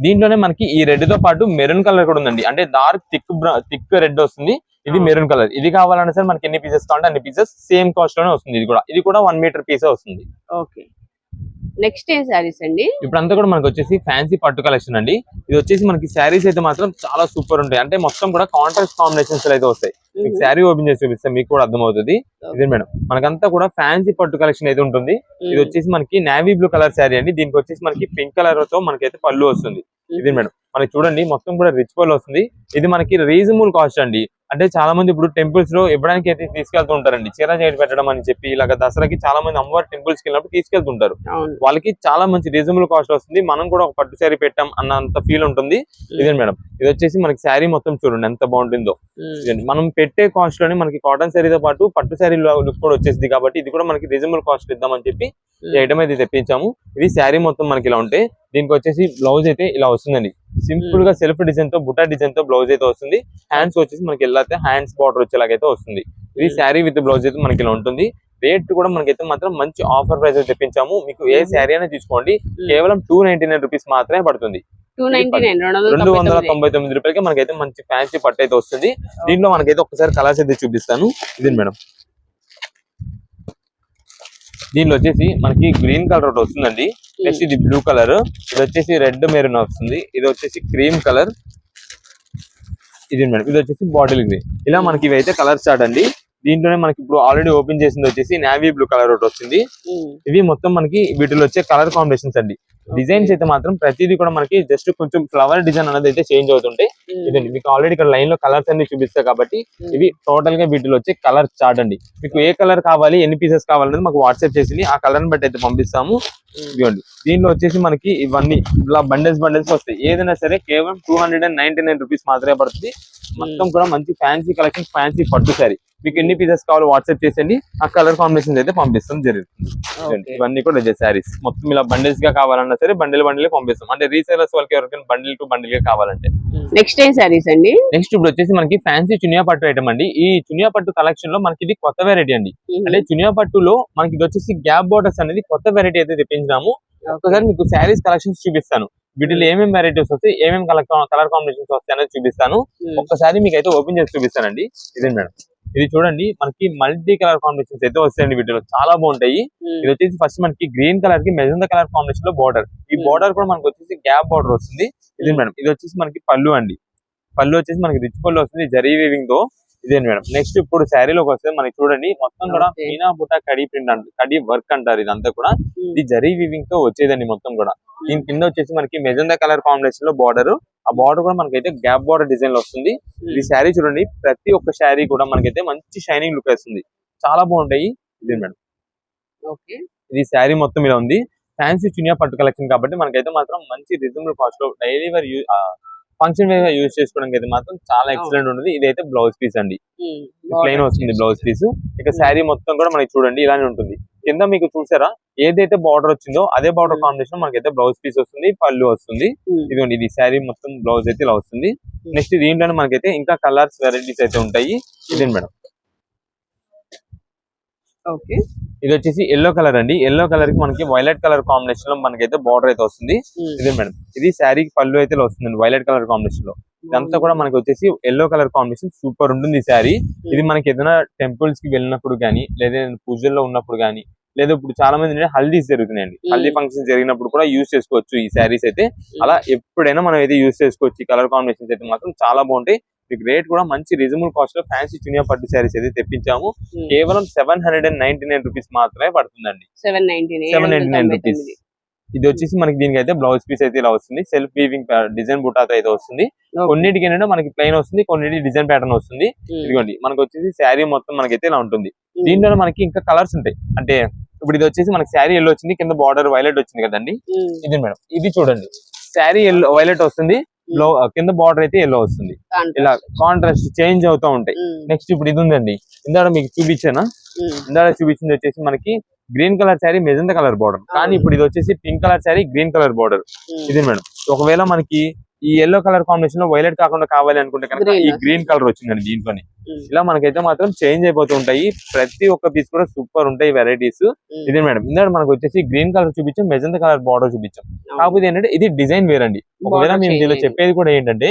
[SPEAKER 1] దీంట్లోనే మనకి ఈ రెడ్ తో పాటు మెరూన్ కలర్ కూడా ఉందండి, అంటే డార్క్ థిక్ రెడ్ వస్తుంది. ఇది మెరూన్ కలర్. ఇది కావాలన్నా సరే మనకి ఎన్ని పీసెస్ కావాలంటే అన్ని పీసెస్ సేమ్ కాస్ట్ లోనే వస్తుంది. ఇది కూడా 1 మీటర్ పీసే వస్తుంది.
[SPEAKER 2] ఓకే, నెక్స్ట్ ఏం శారీస్ అండి?
[SPEAKER 1] ఇప్పుడు అంతా కూడా మనకి వచ్చేసి ఫ్యాన్సీ పట్టు కలెక్షన్ అండి. ఇది వచ్చేసి మనకి శారీస్ అయితే మాత్రం చాలా సూపర్ ఉంటాయి, అంటే మొత్తం కూడా కాంట్రాస్ట్ కాంబినేషన్స్ అయితే వస్తాయి. మీకు శారీ ఓపెన్ చేసి చూపిస్తే మీకు కూడా అర్థమవుతుంది. ఇదే మేడం మనకంతా కూడా ఫ్యాన్సీ పట్టు కలెక్షన్ అయితే ఉంటుంది. ఇది వచ్చేసి మనకి నేవీ బ్లూ కలర్ శారీ అండి. దీనికి వచ్చేసి మనకి పింక్ కలర్ తో మనకైతే పళ్ళు వస్తుంది. ఇది మేడం మనకి చూడండి మొత్తం కూడా రిచ్ పళ్ళు వస్తుంది. ఇది మనకి రీజనబుల్ కాస్ట్ అండి. అంటే చాలా మంది ఇప్పుడు టెంపుల్స్ లో ఇవ్వడానికి అయితే తీసుకెళ్తూ ఉంటారండి, చీర చేతి పెట్టడం అని చెప్పి. ఇలాగ దసరాకి చాలా మంది అమ్మవారి టెంపుల్స్ కి వెళ్ళినప్పుడు తీసుకెళ్తుంటారు. వాళ్ళకి చాలా మంచి రీజనబుల్ కాస్ట్ వస్తుంది. మనం కూడా ఒక పట్టు శారీ పెట్టాం అన్నంత ఫీల్ ఉంటుంది. ఇదే మేడం ఇది వచ్చేసి మనకి శారీ మొత్తం చూడండి ఎంత బాగుంటుందో. మనం పెట్టే కాస్ట్ లోనే మనకి కాటన్ శారీతో పాటు పట్టు శారీ లుక్ కూడా వచ్చేసింది కాబట్టి ఇది కూడా మనకి రీజనబుల్ కాస్ట్ ఇద్దామని చెప్పి ఈ ఐటమ్ అయితే తెప్పించాము. ఇది శారీ మొత్తం మనకి ఇలా ఉంటే దీనికి వచ్చేసి బ్లౌజ్ అయితే ఇలా వస్తుందండి. సింపుల్ గా సెల్ఫ్ డిజైన్ తో బుటా డిజైన్ తో బ్లౌజ్ అయితే వస్తుంది. హ్యాండ్స్ వచ్చేసి మనకి ఎలా అయితే హ్యాండ్స్ బార్డర్ వచ్చేలాగైతే వస్తుంది. ఇది శారీ విత్ బ్లౌజ్ అయితే మనకి ఇలా ఉంటుంది. రేట్ కూడా మనకైతే మాత్రం మంచి ఆఫర్ ప్రైస్ తెప్పించాము. మీకు ఏ శారీ అయినా తీసుకోండి, కేవలం 299 రూపీస్ మాత్రమే పడుతుంది. 299 రూపాయలకి మనకైతే మంచి ఫ్యాన్సీ పట్టు అయితే వస్తుంది. దీంట్లో మనకైతే ఒకసారి కలర్స్ అయితే చూపిస్తాను. ఇది మేడం దీనిలో వచ్చేసి మనకి గ్రీన్ కలర్ ఒకటి వస్తుందండి. నెక్స్ట్ ఇది బ్లూ కలర్, ఇది వచ్చేసి రెడ్ మెరూన్ వస్తుంది. ఇది వచ్చేసి క్రీమ్ కలర్. ఇది మేడం ఇది వచ్చేసి బాటిల్ గ్రీన్. ఇలా మనకి ఇవైతే కలర్ స్టార్ట్ అండి. దీంట్లోనే మనకి ఇప్పుడు ఆల్రెడీ ఓపెన్ చేసింది వచ్చేసి నేవీ బ్లూ కలర్ ఒకటి వచ్చింది. ఇవి మొత్తం మనకి వీటిలో వచ్చే కలర్ కాంబినేషన్స్ అండి. డిజైన్స్ అయితే మాత్రం ప్రతిదీ కూడా మనకి జస్ట్ కొంచెం ఫ్లవర్ డిజైన్ అనేది అయితే చేంజ్ అవుతుంటాయి. ఇదండి మీకు ఆల్రెడీ ఇక్కడ లైన్ లో కలర్స్ అన్ని చూపిస్తాయి కాబట్టి ఇవి టోటల్ గా వీటిలో వచ్చే కలర్ చార్ట్ అండి. మీకు ఏ కలర్ కావాలి ఎన్ని పీసెస్ కావాలనేది మాకు వాట్సాప్ చేసి ఆ కలర్ ని బట్టి అయితే పంపిస్తాము. ఇదిగోండి దీనిలో వచ్చేసి మనకి ఇవన్నీ ఇలా బండిల్స్ వస్తాయి. ఏదైనా సరే కేవలం 299 రూపీస్ మాత్రమే పడుతుంది. మొత్తం కూడా మంచి ఫ్యాన్సీ కలెక్షన్, ఫ్యాన్సీ పట్టు శారీ. మీకు ఎన్ని పీసెస్ కావాలో వాట్సాప్ చేసేయండి, ఆ కలర్ కాంబినేషన్స్ అయితే పంపిస్తాం జరుగుతుంది.
[SPEAKER 3] Okay.
[SPEAKER 1] ఇవన్నీ కూడా శారీస్ మొత్తం ఇలా బండిల్స్ గా కావాలన్నా సరే బండిల్ పంపిస్తాం. అంటే రీసేలర్స్ వాళ్ళకి ఎవరికైనా బండిల్ టు బండిల్ గా కావాలంటే.
[SPEAKER 2] నెక్స్ట్ ఏం సారీస్ అండి?
[SPEAKER 1] నెక్స్ట్ ఇప్పుడు వచ్చేసి మనకి ఫ్యాన్సీ చునియా పట్టు ఐటమ్ అండి. ఈ చునియా పట్టు కలెక్షన్ లో మనకి ఇది కొత్త వెరైటీ అండి. అంటే చునియా పట్టులో మనకి ఇది వచ్చేసి గ్యాప్ బోర్డర్స్ అనేది కొత్త వెరైటీ అయితే తెప్పించినాము. ఒకసారి మీకు శారీస్ కలెక్షన్స్ చూపిస్తాను. వీటిలో ఏమేమి వెరైటీస్ వస్తాయి, ఏమేమి కలర్ కాంబినేషన్స్ వస్తాయి అనేది చూపిస్తాను. ఒక్కసారి మీకు అయితే ఓపెన్ చేసి చూపిస్తానండి. ఇదే మేడం, ఇది చూడండి మనకి మల్టీ కలర్ కాంబినేషన్స్ అయితే వస్తాయండి. వీటిలో చాలా బాగుంటాయి. ఇది వచ్చేసి ఫస్ట్ మనకి గ్రీన్ కలర్ కి మెజంతా కలర్ కాంబినేషన్ లో బార్డర్, ఈ బార్డర్ కూడా మనకి వచ్చేసి గ్యాప్ బార్డర్ వస్తుంది. ఇది మేడం, ఇది వచ్చేసి మనకి పళ్ళు అండి. పళ్ళు వచ్చేసి మనకి రిచ్ పళ్ళు వస్తుంది జరీ వీవింగ్ తో. ఇదే మేడం. నెక్స్ట్ ఇప్పుడు శారీలోకి వస్తే మనకి చూడండి మొత్తం కూడా మీనా బుట్ట కడి ప్రింట్ అంటారు, కడి వర్క్ అంటారు. ఇదంతా కూడా ఇది జరీ వీవింగ్ తో వచ్చేదండి మొత్తం కూడా. దీని కింద వచ్చేసి మనకి మెజంతా కలర్ కాంబినేషన్ లో బార్డర్, ఆ బార్డర్ కూడా మనకైతే గ్యాప్ బార్డర్ డిజైన్ లో వస్తుంది. ఈ శారీ చూడండి, ప్రతి ఒక్క శారీ కూడా మనకైతే మంచి షైనింగ్ లుక్ వస్తుంది, చాలా బాగుంటాయి. ఇదే మేడం, ఇది శారీ మొత్తం ఇలా ఉంది. ఫ్యాన్సీ చునియా పట్టు కలెక్షన్ కాబట్టి మనకైతే మాత్రం మంచి రీజనబుల్ కాస్ట్ లో డైలీ వేర్ ఫంక్షన్ వేర్ గా యూజ్ చేసుకోవడానికి అయితే మాత్రం చాలా ఎక్సలెంట్ ఉంటుంది. ఇదైతే బ్లౌజ్ పీస్ అండి, ప్లెయిన్ వస్తుంది బ్లౌజ్ పీస్. ఇక శారీ మొత్తం కూడా మనకి చూడండి ఇలానే ఉంటుంది. కింద మీకు చూసారా ఏదైతే బార్డర్ వచ్చిందో అదే బార్డర్ కాంబినేషన్ మనకైతే బ్లౌజ్ పీస్ వస్తుంది, పళ్ళు వస్తుంది. ఇదిగోండి, ఇది శారీ మొత్తం బ్లౌజ్ అయితే ఇలా వస్తుంది. నెక్స్ట్ దీంట్లోనే మనకైతే ఇంకా కలర్స్ వెరైటీస్ అయితే ఉంటాయి. ఇదే మేడం, ఇది వచ్చేసి ఎల్లో కలర్ అండి. ఎల్లో కలర్ కి మనకి వైలెట్ కలర్ కాంబినేషన్ లో మనకైతే బార్డర్ అయితే వస్తుంది. ఇదే మేడం, ఇది శారీకి పళ్ళు అయితే వస్తుంది వైలెట్ కలర్ కాంబినేషన్ లో. ఇదంతా కూడా మనకి వచ్చేసి ఎల్లో కలర్ కాంబినేషన్ సూపర్ ఉంటుంది ఈ శారీ. ఇది మనకి ఏదైనా టెంపుల్స్ కి వెళ్ళినప్పుడు గానీ, లేదా పూజల్లో ఉన్నప్పుడు గానీ, లేదా ఇప్పుడు చాలా మంది హల్దీస్ జరుగుతున్నాయండి, హల్దీ ఫంక్షన్స్ జరిగినప్పుడు కూడా యూజ్ చేసుకోవచ్చు ఈ శారీస్ అయితే. అలా ఎప్పుడైనా మనం అయితే యూజ్ చేసుకోవచ్చు. ఈ కలర్ కాంబినేషన్స్ అయితే మాత్రం చాలా బాగుంటాయి. మీకు రేట్ కూడా మంచి రీజనబుల్ కాస్ట్ లో ఫ్యాన్సీ చునియా పట్టు శారీస్ అయితే తెప్పించాము. కేవలం 799 రూపీస్ మాత్రమే పడుతుందండి. 799 రూపీస్. ఇది వచ్చేసి మనకి దీనికి అయితే బ్లౌజ్ పీస్ అయితే ఇలా వస్తుంది, సెల్ఫ్ వీవింగ్ డిజైన్ బుటాతో అయితే వస్తుంది. కొన్నిటికి ఏంటంటే మనకి ప్లెయిన్ వస్తుంది, కొన్నిటికి డిజైన్ ప్యాటర్న్ వస్తుంది. ఇదిగోండి, మనకి వచ్చేసి శారీ మొత్తం మనకైతే ఇలా ఉంటుంది. దీంట్లో మనకి ఇంకా కలర్స్ ఉంటాయి. అంటే ఇప్పుడు ఇది వచ్చేసి మనకి శారీ ఎల్లో వచ్చింది, కింద బార్డర్ వైలెట్ వచ్చింది కదండి. ఇది మేడం, ఇది చూడండి శారీ ఎల్లో వైలెట్ వస్తుంది, కింద బార్డర్ అయితే ఎల్లో వస్తుంది. ఇలా కాంట్రాస్ట్ చేంజ్ అవుతూ ఉంటాయి. నెక్స్ట్ ఇప్పుడు ఇది ఉందండి, ఇందాక మీకు చూపించానా, ఇందాక చూపించింది వచ్చేసి మనకి green colour sari magenta colour border, కానీ ఇప్పుడు ఇది వచ్చేసి pink colour sari green colour border. ఇది మేడం, ఒకవేళ మనకి ఈ ఎల్లో కలర్ కాంబినేషన్ లో వైలెట్ కాకుండా కావాలి అనుకుంటే కనుక ఈ గ్రీన్ కలర్ వచ్చిందండి దీంట్లోని. ఇలా మనకైతే మాత్రం చేంజ్ అయిపోతూ ఉంటాయి. ప్రతి ఒక్క పీస్ కూడా సూపర్ ఉంటాయి వెరైటీస్. ఇది మేడం, ఇందాక మనకు వచ్చేసి గ్రీన్ కలర్ చూపించాం, మెజంతా కలర్ బార్డర్ చూపించాం. కాకపోతే ఏంటంటే ఇది డిజైన్ వేర్ అండి. ఒకవేళ మేము దీనిలో చెప్పేది కూడా ఏంటంటే,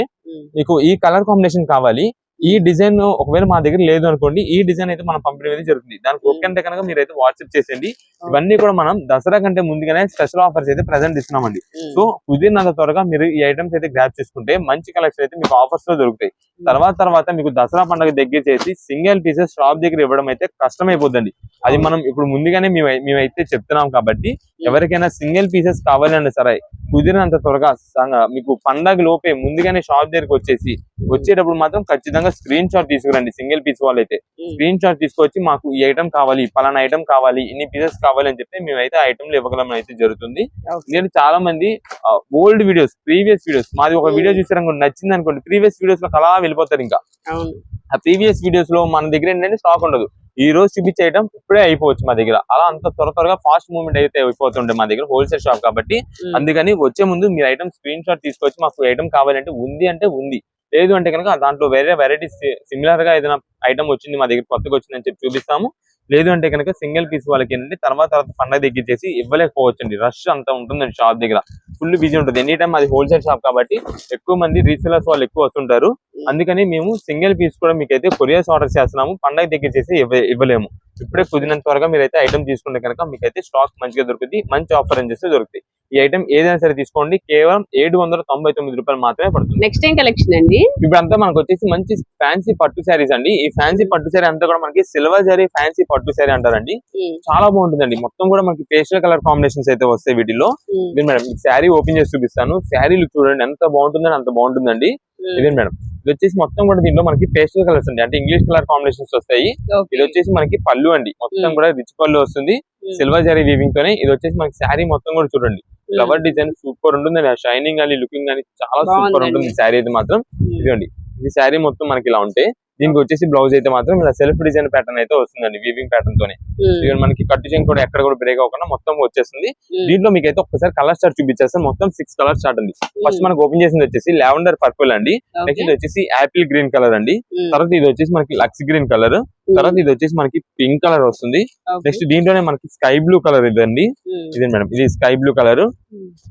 [SPEAKER 1] మీకు ఈ కలర్ కాంబినేషన్ కావాలి, ఈ డిజైన్ ఒకవేళ మా దగ్గర లేదు అనుకోండి, ఈ డిజైన్ అయితే మనం పంపిణీ అనేది జరుగుతుంది. దానికి ఓకే అంటే కనుక మీరు అయితే వాట్సాప్ చేసేయండి. ఇవన్నీ కూడా మనం దసరా కంటే ముందుగానే స్పెషల్ ఆఫర్స్ అయితే ప్రెజెంట్ ఇస్తున్నామండి. సో కుదిరినంత త్వరగా మీరు ఈ ఐటమ్స్ అయితే గ్రాప్ చేసుకుంటే మంచి కలెక్షన్ అయితే మీకు ఆఫర్స్ లో దొరుకుతాయి. తర్వాత మీకు దసరా పండుగ దగ్గర చేసి సింగిల్ పీసెస్ షాప్ దగ్గర ఇవ్వడం అయితే కష్టమైపోద్దండి. అది మనం ఇప్పుడు ముందుగానే మేమైతే చెప్తున్నాం కాబట్టి ఎవరికైనా సింగిల్ పీసెస్ కావాలంటే సరే కుదిరినంత త్వరగా మీకు పండగ లోపే ముందుగానే షాప్ దగ్గరికి వచ్చేటప్పుడు మాత్రం ఖచ్చితంగా స్క్రీన్ షాట్ తీసుకురండి. సింగిల్ పీస్ వాళ్ళు అయితే స్క్రీన్ షాట్ తీసుకొచ్చి మాకు ఈ ఐటమ్ కావాలి, పలానా ఐటమ్ కావాలి, ఇన్ని పీసెస్ కావాలి అని చెప్తే మేమైతే ఐటమ్లు ఇవ్వగలం అయితే జరుగుతుంది. నేను చాలా మంది ఓల్డ్ వీడియోస్, ప్రీవియస్ వీడియోస్, మాది ఒక వీడియో చూసారు నచ్చింది అనుకోండి, ప్రీవియస్ వీడియోస్ లో అలా వెళ్ళిపోతారు. ఇంకా ఆ ప్రీవియస్ వీడియోస్ లో మన దగ్గర ఏంటంటే స్టాక్ ఉండదు. ఈ రోజు చూపించే ఐటమ్ ఇప్పుడే అయిపోవచ్చు మా దగ్గర. అలా అంత త్వరగా ఫాస్ట్ మూవ్మెంట్ అయితే అయిపోతుండే మా దగ్గర హోల్సేల్ షాప్ కాబట్టి. అందుకని వచ్చే ముందు మీరు ఐటమ్ స్క్రీన్ షాట్ తీసుకొచ్చి మాకు ఐటమ్ కావాలంటే ఉంది అంటే ఉంది, లేదు అంటే కనుక దాంట్లో వేరే వెరైటీస్ సిమిలర్ గా ఏదైనా ఐటమ్ వచ్చింది మా దగ్గర కొత్తగా వచ్చిందని చెప్పి చూపిస్తాము. లేదు అంటే కనుక సింగిల్ పీస్ వాళ్ళకి ఏంటంటే తర్వాత పండగ దగ్గర చేసి ఇవ్వలేకపోవచ్చండి. రష్ అంతా ఉంటుందండి షాప్ దగ్గర, ఫుల్ బిజీ ఉంటుంది. ఎనీ టైం అది హోల్సేల్ షాప్ కాబట్టి ఎక్కువ మంది రీసేలర్స్ వాళ్ళు ఎక్కువ వస్తుంటారు. అందుకని మేము సింగిల్ పీస్ కూడా మీకైతే కొరియర్స్ ఆర్డర్ చేస్తున్నాము. పండగ దగ్గర చేసి ఇవ్వలేము. ఇప్పుడే కుదిరినంత త్వరగా మీరైతే ఐటమ్ తీసుకుంటే కనుక మీకైతే స్టాక్ మంచిగా దొరుకుతుంది, మంచి ఆఫర్ అని చేస్తే దొరుకుతాయి. ఈ ఐటమ్ ఏదైనా సరే తీసుకోండి, కేవలం 799 రూపాయలు మాత్రమే పడుతుంది.
[SPEAKER 2] నెక్స్ట్ ఏం కలెక్షన్ అండి?
[SPEAKER 1] ఇప్పుడు అంతా మనకు వచ్చేసి మంచి ఫ్యాన్సీ పట్టు శారీస్ అండి. ఈ ఫ్యాన్సీ పట్టు శారీ అంతా కూడా మనకి సిల్వర్ జరీ ఫ్యాన్సీ పట్టు శారీ అంటారండి. చాలా బాగుంటుందండి. మొత్తం కూడా మనకి పేస్టల్ కలర్ కాంబినేషన్స్ అయితే వస్తాయి వీటిలో. మేడం శారీ ఓపెన్ చేసి చూపిస్తాను. శారీ లుక్ చూడండి ఎంత బాగుంటుందని, అంత బాగుంటుందండి. ఇదే మేడం, ఇది వచ్చేసి మొత్తం కూడా దీంట్లో మనకి పేస్టల్ కలర్స్ అండి, అంటే ఇంగ్లీష్ కలర్ కాంబినేషన్స్ వస్తాయి. ఇది వచ్చేసి మనకి పళ్ళు అండి, మొత్తం కూడా రిచ్ పళ్ళు వస్తుంది సిల్వర్ జరీ వీవింగ్ తోనే. ఇది వచ్చేసి మనకి శారీ మొత్తం కూడా చూడండి ఫ్లవర్ డిజైన్ సూపర్ ఉంటుంది. షైనింగ్ కానీ లుకింగ్ కానీ చాలా సూపర్ ఉంటుంది శారీ అయితే మాత్రం. ఇదిగోండి, ఇది శారీ మొత్తం మనకి ఇలా ఉంటే దీనికి వచ్చేసి బ్లౌజ్ అయితే మాత్రం ఇలా సెల్ఫ్ డిజైన్ ప్యాటర్న్ అయితే వస్తుందండి, వీవింగ్ ప్యాటర్న్ తోనే. ఈవెన్ మనకి కట్టు చెంగు కూడా ఎక్కడ కూడా బ్రేక్ అవ్వకుండా మొత్తం వచ్చేస్తుంది. దీంట్లో మీకు అయితే ఒక్కసారి కలర్ స్టార్ట్ చూపించేస్తాను. మొత్తం 6 కలర్ స్టార్ట్ అండి. ఫస్ట్ మనకి ఓపెన్ చేసింది వచ్చేసి లావెండర్ పర్పుల్ అండి, నెక్స్ట్ ఇది వచ్చేసి యాపిల్ గ్రీన్ కలర్ అండి, తర్వాత ఇది వచ్చేసి మనకి లక్స్ గ్రీన్ కలర్, తర్వాత ఇది వచ్చేసి మనకి పింక్ కలర్ వస్తుంది. నెక్స్ట్ దీంట్లోనే మనకి స్కై బ్లూ కలర్ ఇదండి, ఇదే మేడం, ఇది స్కై బ్లూ కలర్.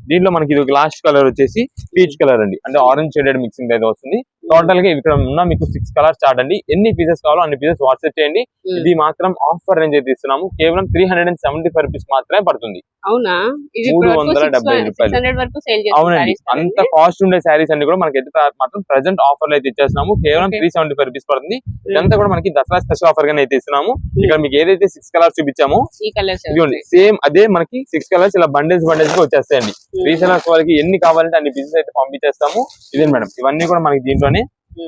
[SPEAKER 1] దీంట్లో మనకి ఇది లాస్ట్ కలర్ వచ్చేసి పీచ్ కలర్ అండి, అంటే ఆరెంజ్ షేడెడ్ మిక్సింగ్ అయితే వస్తుంది. టోటల్ గా ఇక్కడ ఉన్న మీకు 6 కలర్ స్టార్ట్ అండి. ఎన్ని పీసెస్ కావాలో అన్ని పీసెస్ వాట్సాప్ చేయండి. ఇది మాత్రం ఆఫర్ రేంజ్ అయితే ఇస్తున్నాము, కేవలం 375 రూపీస్ మాత్రమే పడుతుంది.
[SPEAKER 2] అవునా, ఇది
[SPEAKER 1] 375 రూపాయలు.
[SPEAKER 2] 600 వరకు సేల్
[SPEAKER 1] అవునండి, అంత కాస్ట్ ఉండే శారీస్ అన్ని కూడా మనకి మాత్రం ప్రెసెంట్ ఆఫర్ లో అయితే ఇచ్చేస్తున్నాము. కేవలం 375 రూపీస్ పడుతుంది. ఇదంతా కూడా మనకి దసరా స్పెషల్ ఆఫర్ గానే అయితే ఇస్తున్నాము. ఇక్కడ మీకు ఏదైతే 6 కలర్స్ చూపించామో
[SPEAKER 3] ఈ కలర్స్
[SPEAKER 1] ఇదిగోండి, సేమ్ అదే మనకి 6 కలర్స్ ఇలా బండిల్స్ గా వచ్చేస్తాయండి. రీసెలర్స్ వాళ్ళకి ఎన్ని కావాలంటే అన్ని పీసెస్ అయితే పంపించేస్తాము. ఇదే మేడం, ఇవన్నీ కూడా మనకి దీంట్లోనే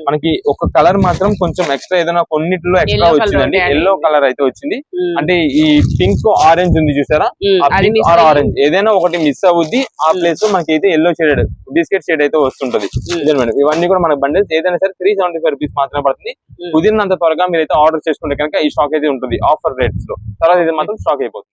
[SPEAKER 1] మనకి ఒక కలర్ మాత్రం కొంచెం ఎక్స్ట్రా ఏదైనా కొన్నిట్లో ఎక్స్ట్రా వచ్చిందండి. ఎల్లో కలర్ అయితే వచ్చింది, అంటే ఈ పింక్ ఆరెంజ్ ఉంది చూసారా, ఆ పింక్ ఆర్ ఆరెంజ్ ఏదైనా ఒకటి మిస్ అవుద్ది. ఆ ప్లేస్ లో మనకి అయితే ఎల్లో షేడెడ్ బిస్కెట్ షేడ్ అయితే వస్తుంటది. ఇదే మేడం, ఇవన్నీ కూడా మనకి బండిల్స్ ఏదైనా సరే 375 రూపీస్ మాత్రమే పడుతుంది. కుదిరినంత త్వరగా మీరైతే ఆర్డర్ చేసుకుంటే కనుక ఈ స్టాక్ అయితే ఉంటుంది ఆఫర్ రేట్స్ లో. తర్వాత ఇది మాత్రం స్టాక్ అయిపోతుంది.